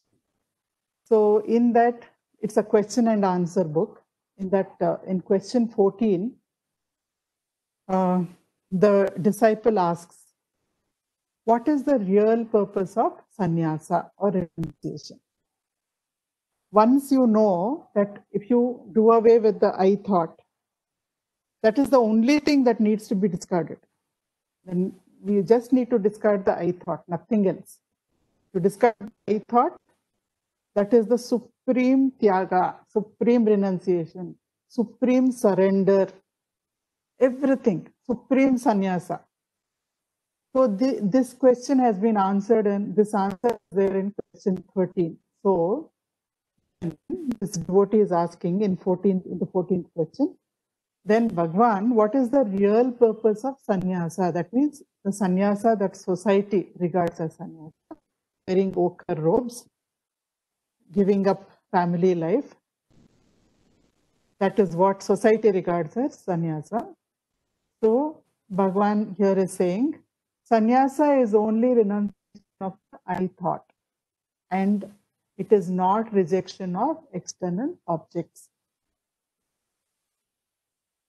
So in that, it's a question and answer book. In that, in question 14, the disciple asks, what is the real purpose of sannyasa or renunciation? Once you know that if you do away with the I thought, that is the only thing that needs to be discarded. Then we just need to discard the I thought, nothing else. To discard I thought, that is the supreme tyaga, supreme renunciation, supreme surrender, everything, supreme sannyasa. So this question has been answered, and this answer is there in question 13. So this devotee is asking in the 14th question. Then Bhagwan, what is the real purpose of sannyasa? That means the sannyasa that society regards as sannyasa. Wearing ochre robes, giving up family life. That is what society regards as sannyasa. So Bhagwan here is saying, sannyasa is only renunciation of the I thought, and it is not rejection of external objects.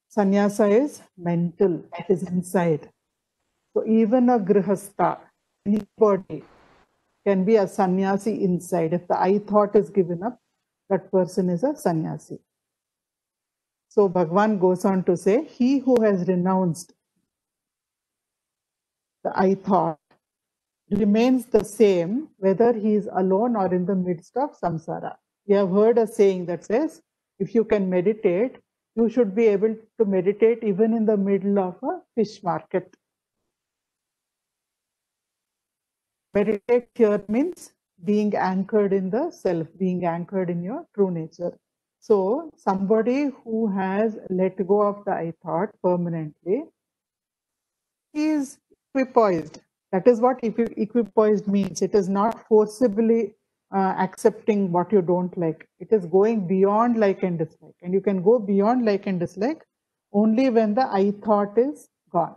Sannyasa is mental, it is inside. So even a grihastha, anybody can be a sannyasi inside. If the I thought is given up, that person is a sannyasi. So Bhagwan goes on to say, he who has renounced the I thought remains the same whether he is alone or in the midst of samsara. You have heard a saying that says, if you can meditate, you should be able to meditate even in the middle of a fish market. Meditate here means being anchored in the self, being anchored in your true nature. So somebody who has let go of the I thought permanently, he is equipoised. That is what equipoised means. It is not forcibly accepting what you don't like. It is going beyond like and dislike. And you can go beyond like and dislike only when the I thought is gone.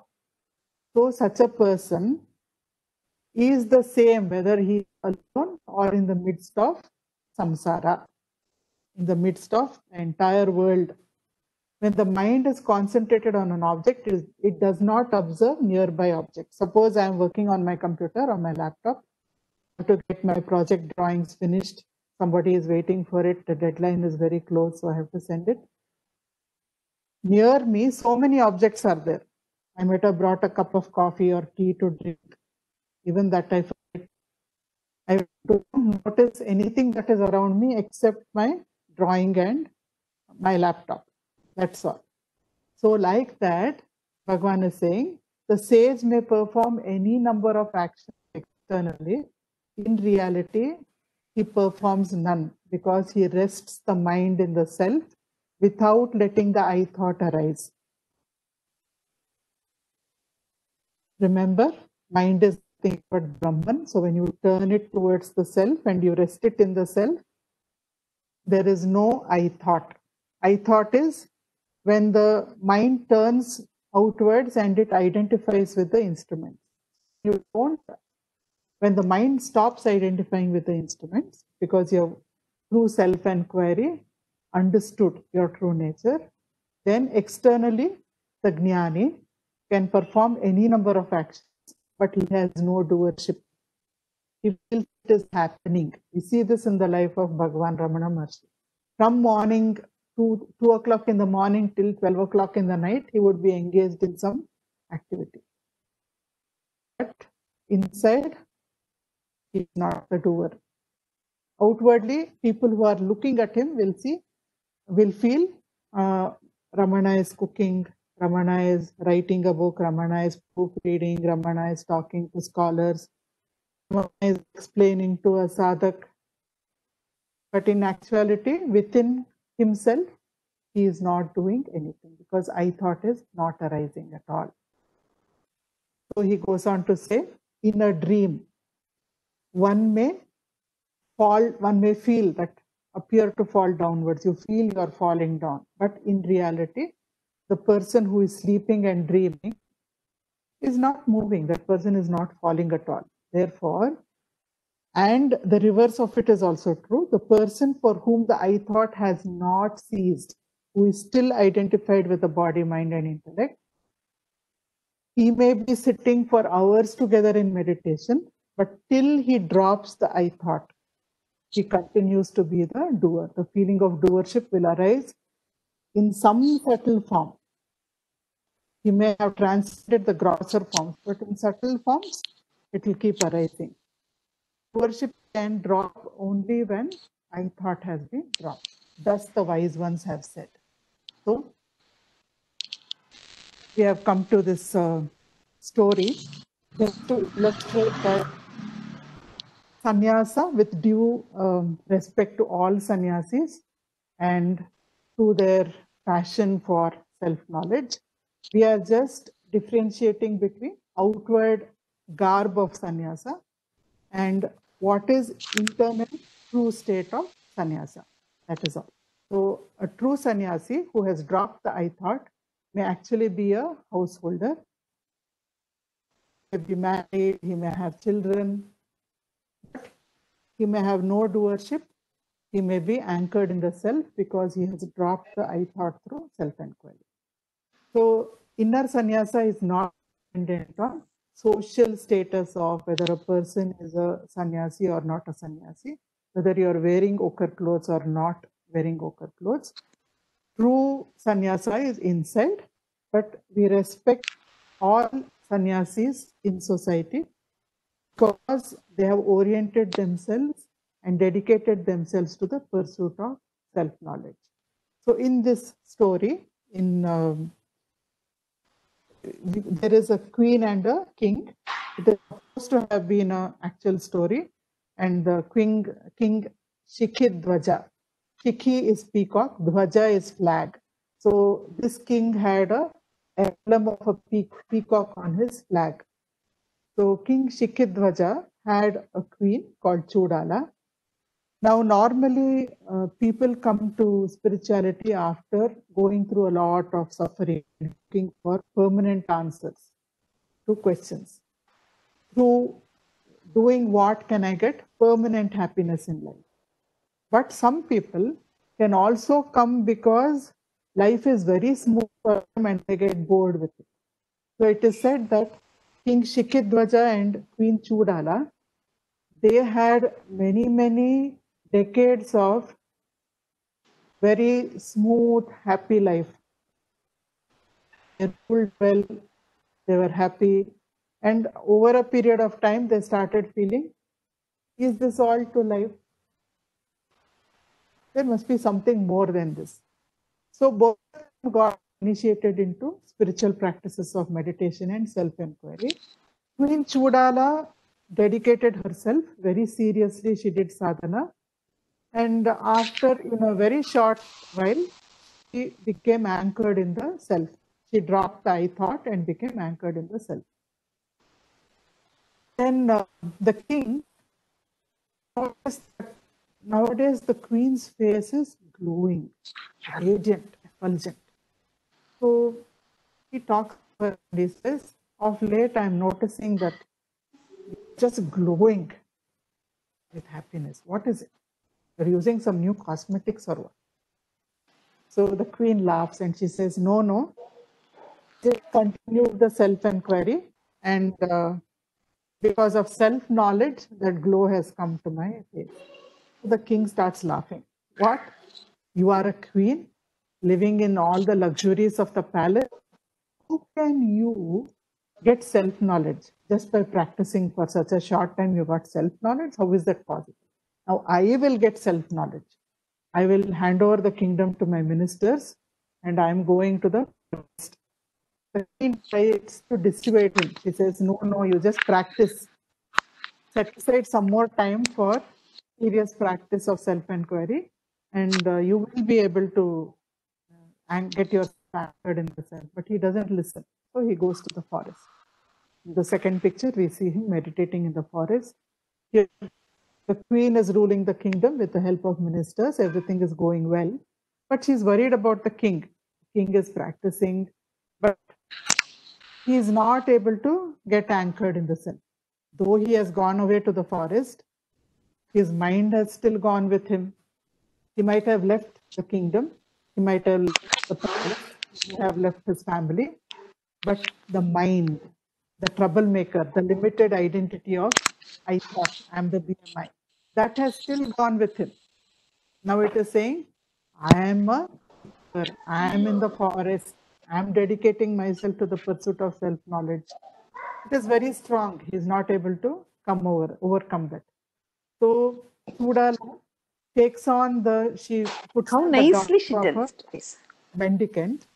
So such a person is the same whether he is alone or in the midst of samsara, in the midst of the entire world. When the mind is concentrated on an object, it does not observe nearby objects. Suppose I am working on my computer or my laptop to get my project drawings finished. Somebody is waiting for it. The deadline is very close, so I have to send it. Near me, so many objects are there. I might have brought a cup of coffee or tea to drink. Even that I forget. I don't notice anything that is around me except my drawing and my laptop. That's all. So like that, Bhagwan is saying, the sage may perform any number of actions externally. In reality, he performs none because he rests the mind in the self without letting the I thought arise. Remember, mind is nothing but Brahman. So when you turn it towards the self and you rest it in the self, there is no I thought. I thought is when the mind turns outwards and it identifies with the instruments. You don't, when the mind stops identifying with the instruments because you have through self-enquiry understood your true nature, then externally the Jnani can perform any number of actions, but he has no doership. He feels it is happening. We see this in the life of Bhagavan Ramana Maharshi. From morning 2 o'clock in the morning till 12 o'clock in the night, he would be engaged in some activity. But inside, he is not the doer. Outwardly, people who are looking at him will feel Ramana is cooking, Ramana is writing a book, Ramana is proofreading, Ramana is talking to scholars, Ramana is explaining to a sadhak. But in actuality, within himself, he is not doing anything because I thought is not arising at all. So he goes on to say, in a dream, one may feel that appear to fall downwards. You feel you are falling down. But in reality, the person who is sleeping and dreaming is not moving. That person is not falling at all. Therefore, and the reverse of it is also true. The person for whom the I thought has not ceased, who is still identified with the body, mind, and intellect, he may be sitting for hours together in meditation, but till he drops the I thought, he continues to be the doer. The feeling of doership will arise in some subtle form. He may have transcended the grosser forms, but in subtle forms, it will keep arising. Doership can drop only when I thought has been dropped. Thus the wise ones have said. So we have come to this story just to illustrate that sannyasa, with due respect to all sannyasis and to their passion for self-knowledge, we are just differentiating between outward garb of sannyasa and what is internal true state of sannyasa. That is all. So a true sannyasi who has dropped the I thought may actually be a householder. He may be married, he may have children, but he may have no doership. He may be anchored in the self because he has dropped the I thought through self-inquiry. So inner sannyasa is not dependent on social status of whether a person is a sannyasi or not a sannyasi, whether you are wearing ochre clothes or not wearing ochre clothes. True sannyasa is inside, but we respect all sannyasis in society because they have oriented themselves and dedicated themselves to the pursuit of self-knowledge. So in this story, there is a queen and a king. It is supposed to have been an actual story, and the king Shikhidwaja. Shikhi is peacock, Dwaja is flag. So this king had a emblem of a peacock on his flag. So King Shikhidwaja had a queen called Chudala. Now, normally people come to spirituality after going through a lot of suffering, looking for permanent answers to questions. Through doing what can I get permanent happiness in life? But some people can also come because life is very smooth for them and they get bored with it. So it is said that King Shikhidwaja and Queen Chudala, they had many decades of very smooth, happy life. They ruled well, they were happy, and over a period of time, they started feeling, is this all to life? There must be something more than this. So both got initiated into spiritual practices of meditation and self-inquiry. Queen Chudala dedicated herself very seriously. She did sadhana. And after a very short while, she became anchored in the self. She dropped the I thought and became anchored in the self. Then the king, nowadays the queen's face is glowing, radiant, effulgent. So he talks and he says, of late I'm noticing that just glowing with happiness. What is it? You're using some new cosmetics or what? So the queen laughs and she says, no, just continue the self-inquiry, and because of self-knowledge, that glow has come to my face. So the king starts laughing. What? You are a queen living in all the luxuries of the palace. How can you get self-knowledge just by practicing for such a short time? You got self-knowledge. How is that possible? Now I will get self-knowledge. I will hand over the kingdom to my ministers, and I am going to the forest. The queen tries to dissuade him. She says, no, you just practice. Set aside some more time for serious practice of self-inquiry, and you will be able to get yourself anchored in the self. But he doesn't listen. So he goes to the forest. In the second picture, we see him meditating in the forest. Here, the queen is ruling the kingdom with the help of ministers. Everything is going well. But she's worried about the king. The king is practicing, but he is not able to get anchored in the self. Though he has gone away to the forest, his mind has still gone with him. He might have left the kingdom. He might have left the palace. He might have left his family. But the mind, the troublemaker, the limited identity of I thought, I'm the BMI, that has still gone with him. Now it is saying, I am in the forest. I am dedicating myself to the pursuit of self-knowledge. It is very strong. He is not able to overcome that. So Chudala takes on she puts How on nicely she the tells this. mendicant.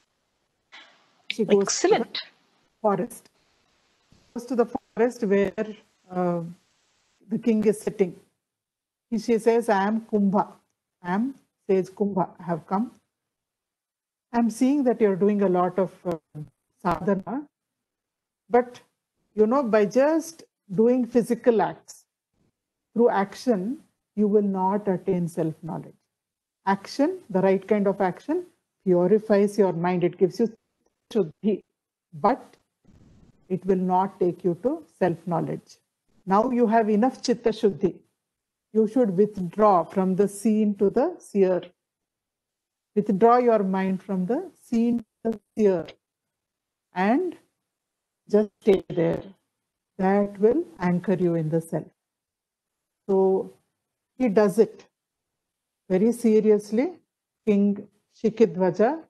She goes to the forest. goes to the forest where the king is sitting. She says, I am Kumbha. Says Kumbha, I have come. I'm seeing that you're doing a lot of sadhana, but by just doing physical acts, through action, you will not attain self-knowledge. Action, the right kind of action, purifies your mind. It gives you shuddhi, but it will not take you to self-knowledge. Now you have enough chitta shuddhi. You should withdraw from the seen to the seer. Withdraw your mind from the seen to the seer and just stay there. That will anchor you in the self. So he does it very seriously. King Shikidvaja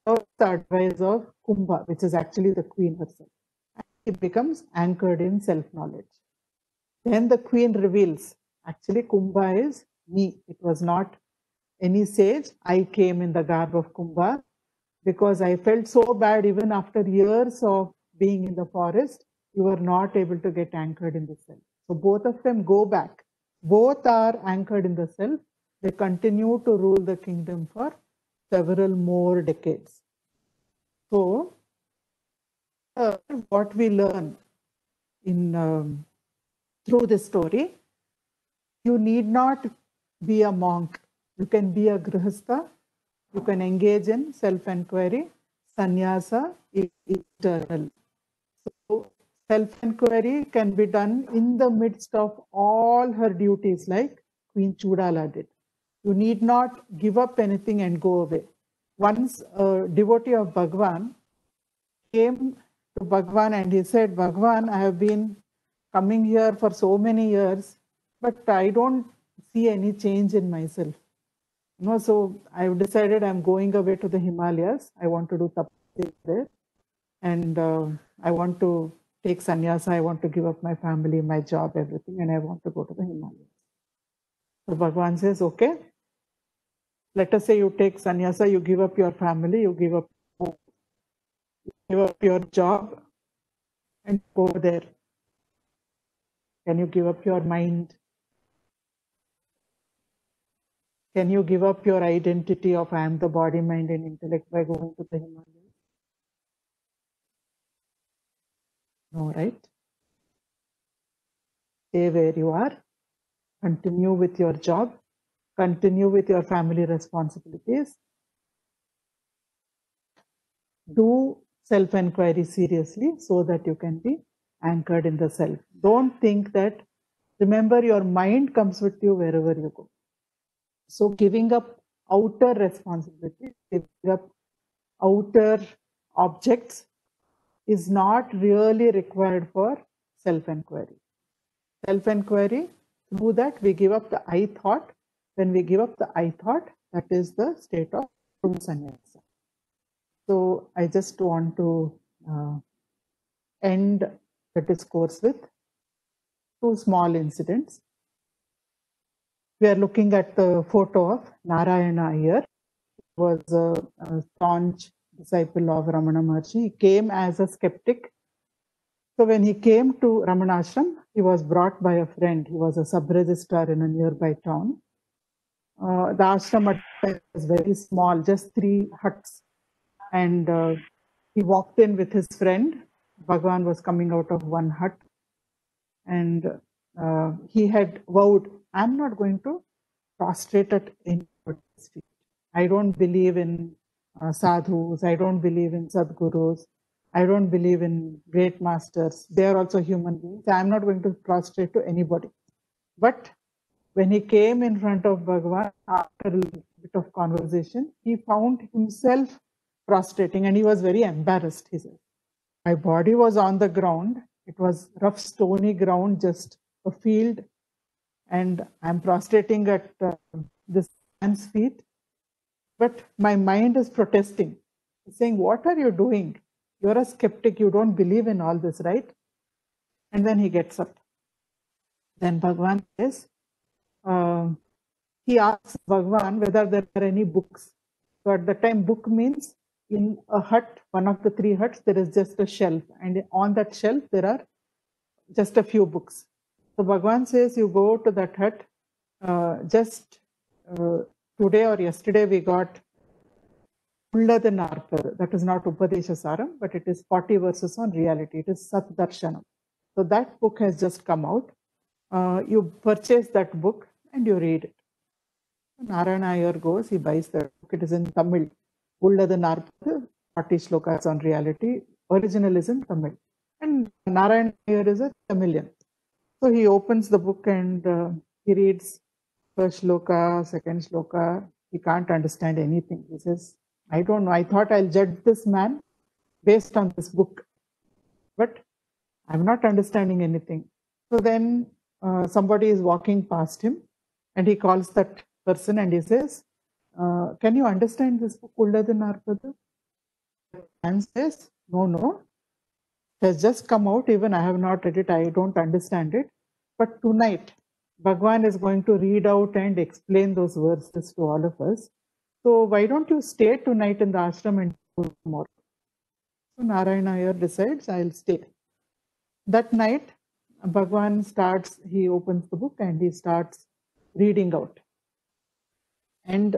follows the advice of Kumbha, which is actually the queen herself. And he becomes anchored in self-knowledge. Then the queen reveals, actually Kumbha is me. It was not any sage. I came in the garb of Kumbha because I felt so bad even after years of being in the forest, you were not able to get anchored in the self. So both of them go back. Both are anchored in the self. They continue to rule the kingdom for several more decades. So what we learn in through this story, you need not be a monk. You can be a grihastha. You can engage in self-enquiry. Sannyasa is eternal. So self-enquiry can be done in the midst of all her duties, like Queen Chudala did. You need not give up anything and go away. Once a devotee of Bhagwan came to Bhagwan and he said, Bhagwan, I have been coming here for so many years, but I don't see any change in myself. So I've decided I'm going away to the Himalayas. I want to do tapasya there. And I want to take sannyasa. I want to give up my family, my job, everything. And I want to go to the Himalayas. So Bhagwan says, okay. Let us say you take sannyasa, you give up your family, you give up your job and go there. Can you give up your mind? Can you give up your identity of I am the body, mind and intellect by going to the Himalayas? No, right? Stay where you are. Continue with your job. Continue with your family responsibilities. Do self-enquiry seriously so that you can be anchored in the self. Don't think that, remember, your mind comes with you wherever you go. So giving up outer responsibility, giving up outer objects is not really required for self-enquiry. Self-enquiry, through that we give up the I thought. When we give up the I thought, that is the state of true sannyasa. So I just want to end the discourse with two small incidents. We are looking at the photo of Narayana Iyer. He was a staunch disciple of Ramana Maharshi. He came as a skeptic. So when he came to Ramanashram, he was brought by a friend. He was a sub-registrar in a nearby town. The ashram was very small, just 3 huts. And he walked in with his friend. Bhagwan was coming out of one hut. And he had vowed, I'm not going to prostrate at anybody's feet. I don't believe in sadhus. I don't believe in sadgurus. I don't believe in great masters. They are also human beings. I'm not going to prostrate to anybody. But when he came in front of Bhagwan, after a bit of conversation, he found himself prostrating and he was very embarrassed. He said, my body was on the ground. It was rough, stony ground, just a field. And I'm prostrating at this man's feet. But my mind is protesting. It's saying, what are you doing? You're a skeptic. You don't believe in all this, right? And then he gets up. Then Bhagwan says, he asks Bhagwan whether there are any books. So at the time, book means in a hut, one of the 3 huts, there is just a shelf. And on that shelf, there are just a few books. So Bhagwan says you go to that hut. Just today or yesterday we got Ullada Narpadu. That is not Upadesha Saram, but it is 40 verses on reality. It is Sat Darshanam. So that book has just come out. You purchase that book and you read it. Narayana Iyer goes, he buys the book. It is in Tamil. Ullada Narpadu, 40 shlokas on reality. Original is in Tamil. And Narayana Iyer is a Tamilian. So he opens the book and he reads first shloka, second shloka. He can't understand anything. He says, I don't know. I thought I'll judge this man based on this book, but I'm not understanding anything. So then somebody is walking past him and he calls that person and he says, can you understand this book, Ullada Narpadu? The man says, no. It has just come out. Even I have not read it. I don't understand it. But tonight, Bhagwan is going to read out and explain those verses to all of us. So why don't you stay tonight in the ashram and tomorrow? So Narayana Iyer decides, I'll stay. That night, Bhagwan starts, he opens the book and he starts reading out. And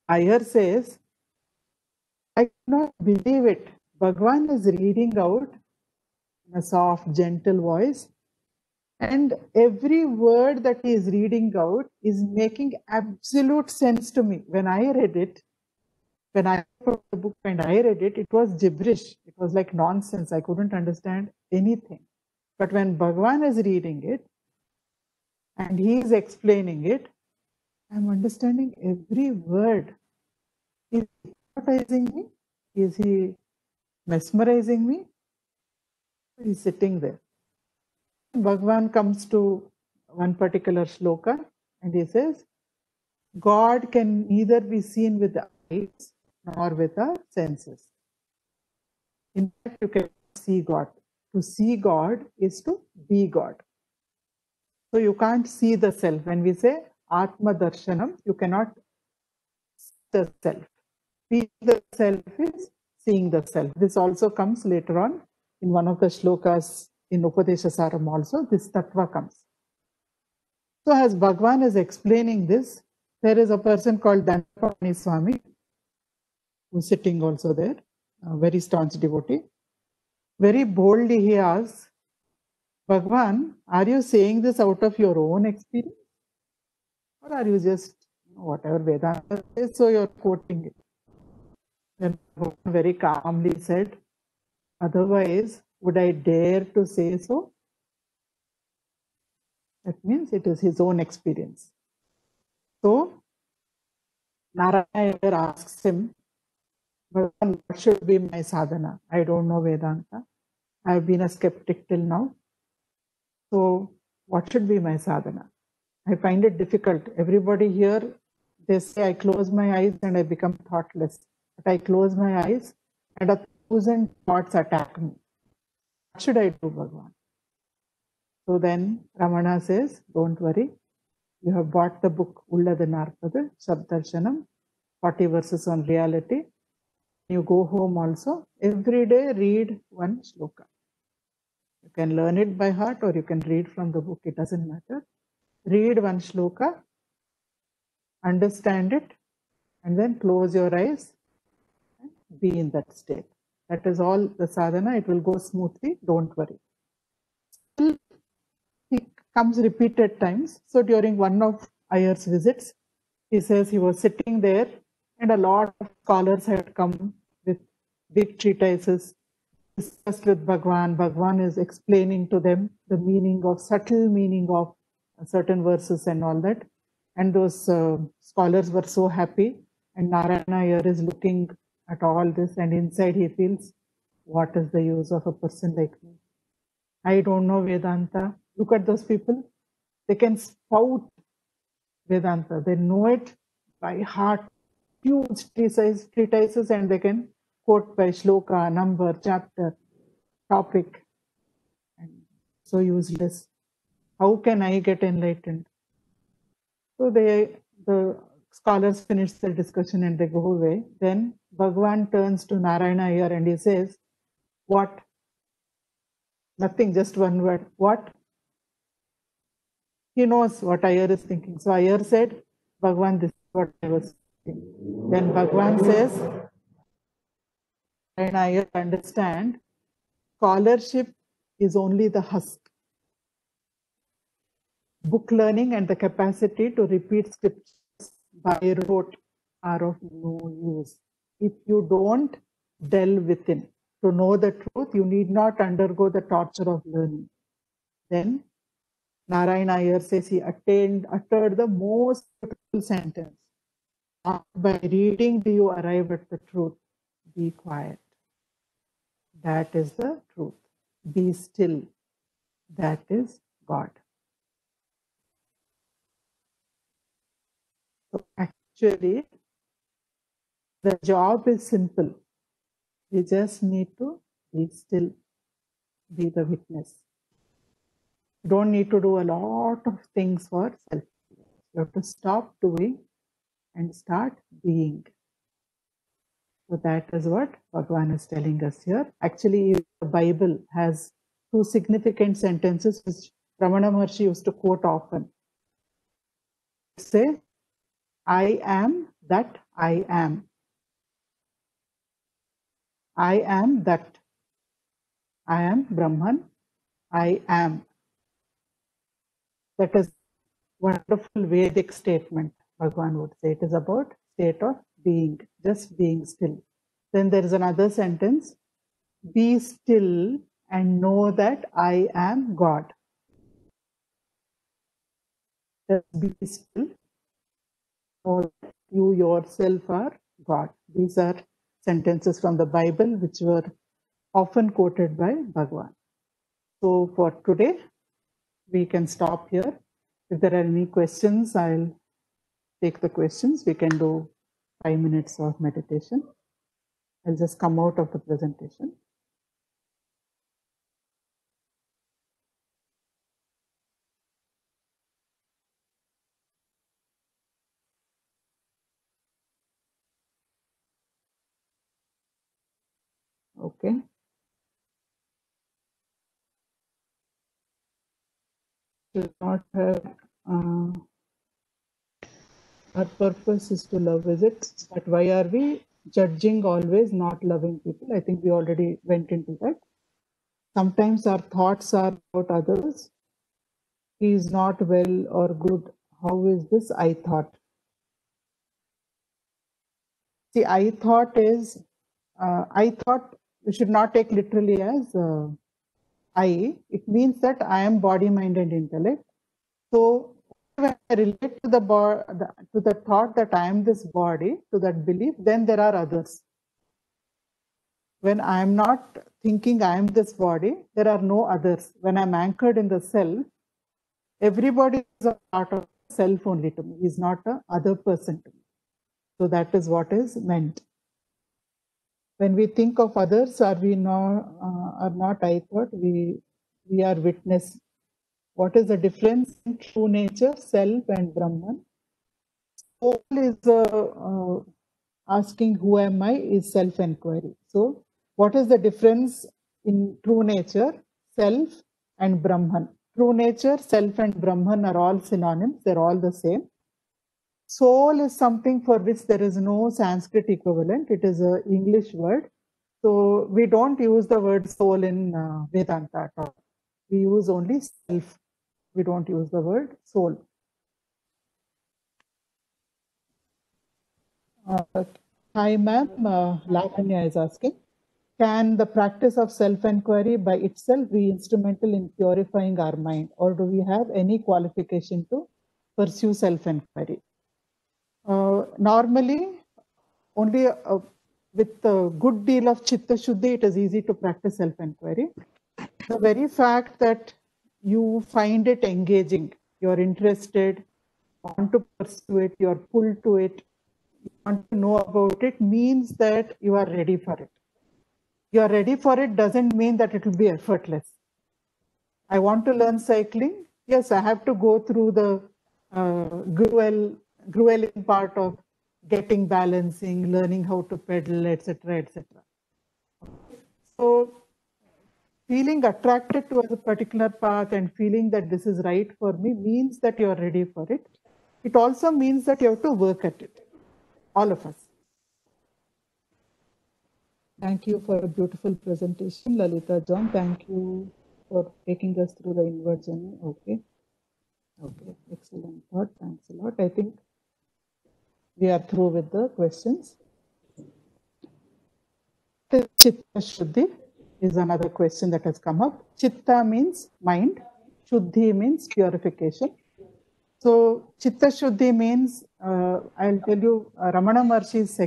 Iyer says, I cannot believe it. Bhagwan is reading out in a soft, gentle voice. And every word that he is reading out is making absolute sense to me. When I read it, when I put the book and I read it, it was gibberish. It was like nonsense. I couldn't understand anything. But when Bhagwan is reading it and he is explaining it, I'm understanding every word. Is he hypnotizing me? Is he mesmerizing me? He's sitting there. Bhagwan comes to one particular shloka and he says, God can neither be seen with the eyes nor with our senses. In fact, you can see God. To see God is to be God. So you can't see the self. When we say Atma Darshanam, you cannot see the self. Seeing the self is seeing the self. This also comes later on in one of the shlokas in Upadesha Saram also, this tattva comes. So as Bhagwan is explaining this, there is a person called Dandapani Swami, who's sitting also there, a very staunch devotee. Very boldly he asks, Bhagwan, are you saying this out of your own experience? Or are you just, whatever Vedanta says, so you're quoting it? Then Bhagwan very calmly said, otherwise, would I dare to say so? That means it is his own experience. So, Narayana asks him, what should be my sadhana? I don't know Vedanta. I have been a skeptic till now. So, what should be my sadhana? I find it difficult. Everybody here, they say I close my eyes and I become thoughtless. But I close my eyes and 1,000 thoughts attack me. What should I do, Bhagwan? So then Ramana says, don't worry. You have bought the book Ullada Narpadu, Sabdarshanam, 40 verses on reality. You go home also. Every day read one shloka. You can learn it by heart or you can read from the book. It doesn't matter. Read one shloka, understand it, and then close your eyes and be in that state. That is all the sadhana. It will go smoothly. Don't worry. Still, he comes repeated times. So during one of Iyer's visits, he says he was sitting there and a lot of scholars had come with big treatises, discussed with Bhagwan. Bhagwan is explaining to them the meaning of, subtle meaning of certain verses and all that. And those scholars were so happy. And Narayana Iyer is looking at all this and inside he feels, what is the use of a person like me? I don't know Vedanta. Look at those people. They can spout Vedanta. They know it by heart, huge treatises, and they can quote by shloka, number, chapter, topic. And so useless. How can I get enlightened? So the scholars finish their discussion and they go away. Then Bhagwan turns to Narayana Iyer and he says, what? Nothing, just one word. What? He knows what Iyer is thinking. So Iyer said, Bhagwan, this is what I was thinking. Then Bhagwan says, and Iyer understand, scholarship is only the husk. Book learning and the capacity to repeat scriptures by rote are of no use. If you don't delve within to know the truth, you need not undergo the torture of learning. Then Narayana Iyer says he uttered the most beautiful sentence. By reading do you arrive at the truth. Be quiet. That is the truth. Be still. That is God. So actually, the job is simple. You just need to be still, be the witness. You don't need to do a lot of things for self. You have to stop doing and start being. So that is what Bhagwan is telling us here. Actually, the Bible has two significant sentences which Ramana Maharshi used to quote often. Say, I am that I am. I am that. I am Brahman. I am. That is wonderful Vedic statement, Bhagwan would say. It is about state of being, just being still. Then there is another sentence, be still and know that I am God. Just be still, know that you yourself are God. These are sentences from the Bible which were often quoted by Bhagwan. So for today, we can stop here. If there are any questions, I'll take the questions. We can do 5 minutes of meditation. I'll just come out of the presentation. Okay. Should not have, our purpose is to love, is it? But why are we judging always, not loving people? I think we already went into that. Sometimes our thoughts are about others. He is not well or good. How is this I thought? See, I thought is, I thought we should not take literally as I. It means that I am body, mind, and intellect. So when I relate to the thought that I am this body, to that belief, then there are others. When I am not thinking I am this body, there are no others. When I'm anchored in the self, everybody is a part of self only to me. He is not a other person to me. So that is what is meant. When we think of others, are not I thought, we are witness. What is the difference in true nature, self and Brahman? Soul is asking who am I is self-inquiry. So what is the difference in true nature, self and Brahman? True nature, self and Brahman are all synonyms. They're all the same. Soul is something for which there is no Sanskrit equivalent. It is an English word. So we don't use the word soul in Vedanta at all. We use only self. We don't use the word soul. Hi, ma'am. Lavanya is asking, can the practice of self-inquiry by itself be instrumental in purifying our mind, or do we have any qualification to pursue self-inquiry? Normally, only with a good deal of chitta shuddhi, it is easy to practice self-inquiry. The very fact that you find it engaging, you're interested, want to pursue it, you're pulled to it, you want to know about it, means that you are ready for it. You are ready for it doesn't mean that it will be effortless. I want to learn cycling. Yes, I have to go through the grueling part of getting balancing, learning how to pedal, etc., etc. So feeling attracted to a particular path and feeling that this is right for me means that you are ready for it. It also means that you have to work at it, all of us. Thank you for a beautiful presentation, Lalita John. Thank you for taking us through the inward journey. Okay. Okay, excellent thought. Thanks a lot. I think we are through with the questions. Chitta Shuddhi is another question that has come up. Chitta means mind. Shuddhi means purification. So Chitta Shuddhi means, I'll tell you Ramana Maharshi's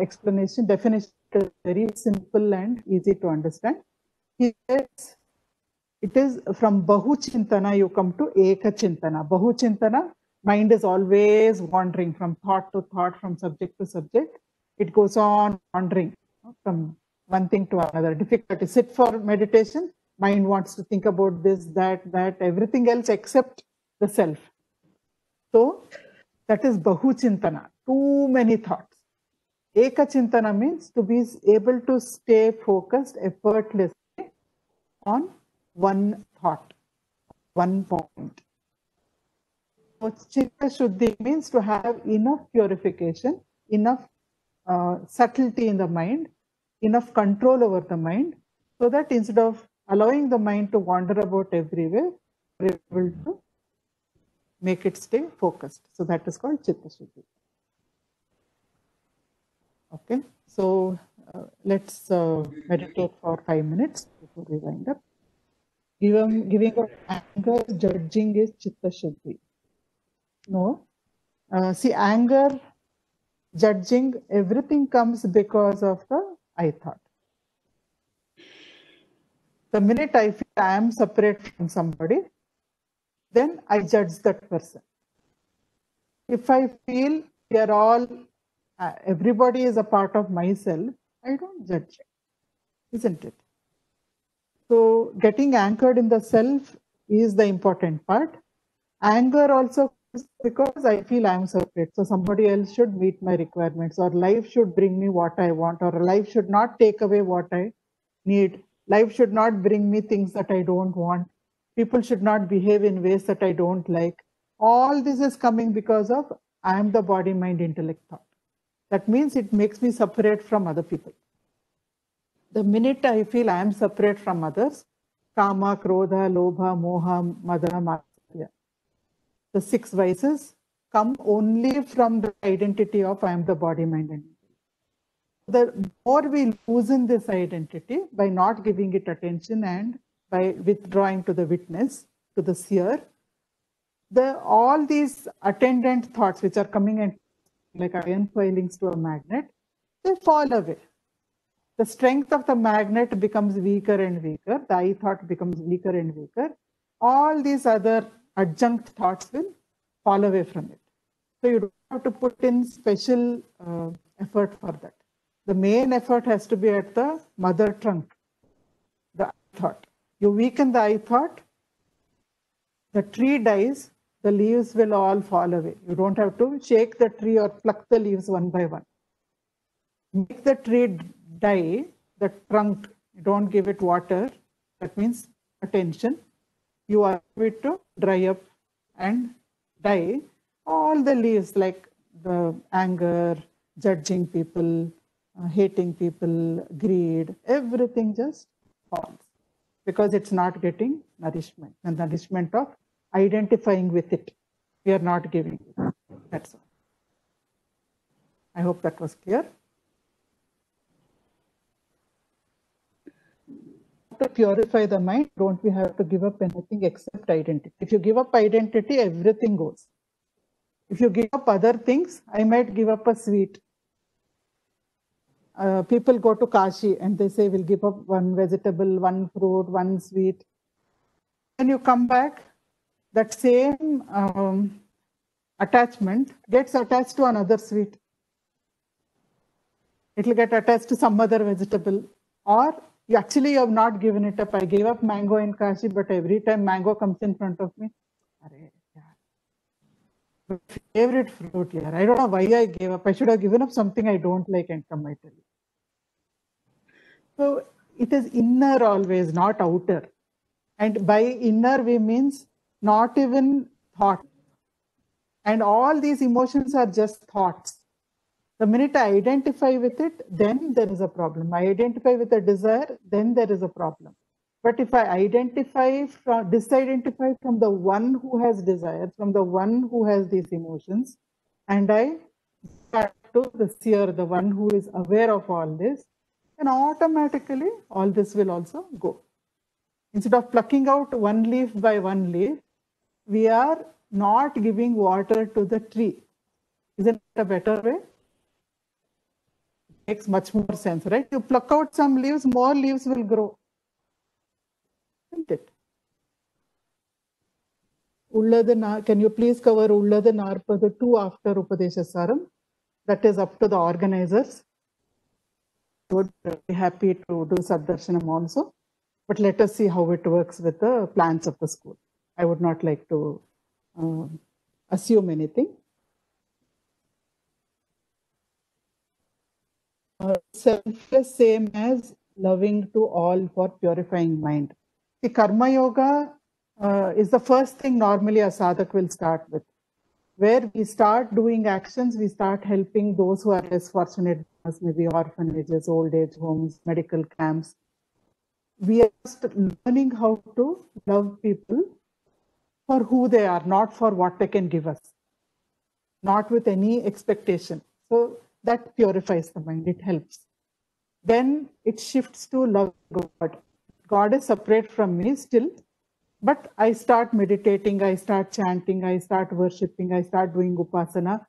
explanation, definition is very simple and easy to understand. He says, it is from Bahu Chintana you come to Eka Chintana. Bahu Chintana, mind is always wandering from thought to thought, from subject to subject. It goes on wandering from one thing to another. Difficult to sit for meditation. Mind wants to think about this, that, everything else except the self. So that is Bahu Chintana, too many thoughts. Eka Chintana means to be able to stay focused effortlessly on one thought, one point. So Chitta Shuddhi means to have enough purification, enough subtlety in the mind, enough control over the mind, so that instead of allowing the mind to wander about everywhere, we're able to make it stay focused. So that is called Chitta Shuddhi. Okay, so let's meditate for 5 minutes before we wind up. Giving up anger, judging is Chitta Shuddhi. No. See, anger, judging, everything comes because of the I thought. The minute I feel I am separate from somebody, then I judge that person. If I feel we are all, everybody is a part of myself, I don't judge, isn't it? So getting anchored in the self is the important part. Anger also because I feel I am separate. So somebody else should meet my requirements, or life should bring me what I want, or life should not take away what I need. Life should not bring me things that I don't want. People should not behave in ways that I don't like. All this is coming because of I am the body, mind, intellect, thought. That means it makes me separate from other people. The minute I feel I am separate from others, Kama, Krodha, Lobha, Moha, Mada, Matsya, the 6 vices come only from the identity of I am the body, mind, and intellect. The more we loosen this identity by not giving it attention and by withdrawing to the witness, to the seer, all these attendant thoughts which are coming in like iron filings to a magnet, they fall away. The strength of the magnet becomes weaker and weaker. The I thought becomes weaker and weaker. All these other adjunct thoughts will fall away from it. So you don't have to put in special effort for that. The main effort has to be at the mother trunk, the I thought. You weaken the I thought, the tree dies, the leaves will all fall away. You don't have to shake the tree or pluck the leaves one by one. Make the tree die, the trunk, you don't give it water, that means attention. You allow it to dry up and die. All the leaves like the anger, judging people, hating people, greed, everything just falls because it's not getting nourishment. The nourishment of identifying with it, we are not giving it. That's all. I hope that was clear. To purify the mind, don't we have to give up anything except identity? If you give up identity, everything goes. If you give up other things, I might give up a sweet. People go to Kashi and they say, we'll give up one vegetable, one fruit, one sweet. When you come back, that same attachment gets attached to another sweet. It will get attached to some other vegetable. Or you actually have not given it up. I gave up mango in Kashi, but every time mango comes in front of me, favorite fruit here. I don't know why I gave up. I should have given up something I don't like and come, I tell you. So it is inner always, not outer. And by inner, we means not even thought. And all these emotions are just thoughts. The minute I identify with it, then there is a problem. I identify with a desire, then there is a problem. But if I disidentify from the one who has desires, from the one who has these emotions, and I start to the seer, the one who is aware of all this, then automatically all this will also go. Instead of plucking out one leaf by one leaf, we are not giving water to the tree. Isn't it a better way? It makes much more sense, right? You pluck out some leaves, more leaves will grow. Isn't it? Can you please cover Ulladu Narpadu 2 after Upadeshasaram? That is up to the organizers. I would be happy to do Saddarshanam also. But let us see how it works with the plans of the school. I would not like to assume anything. Selfless, same as loving to all for purifying mind. The Karma Yoga is the first thing normally a sadhak will start with. Where we start doing actions, we start helping those who are less fortunate, as maybe orphanages, old age homes, medical camps. We are just learning how to love people for who they are, not for what they can give us, not with any expectation. So that purifies the mind, it helps. Then it shifts to love God. God is separate from me still, but I start meditating, I start chanting, I start worshipping, I start doing upasana.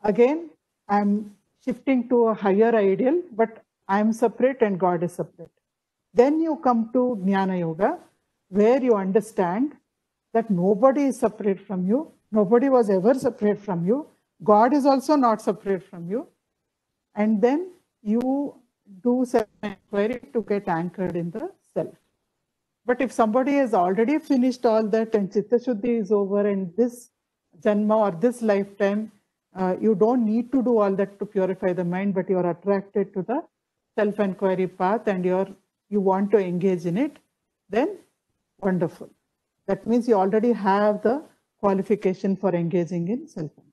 Again, I'm shifting to a higher ideal, but I'm separate and God is separate. Then you come to Jnana Yoga, where you understand that nobody is separate from you. Nobody was ever separate from you. God is also not separate from you. And then you do self-inquiry to get anchored in the self. But if somebody has already finished all that and Chitta Shuddhi is over and this Janma or this lifetime, you don't need to do all that to purify the mind, but you are attracted to the self-inquiry path and you want to engage in it, then wonderful. That means you already have the qualification for engaging in self-inquiry.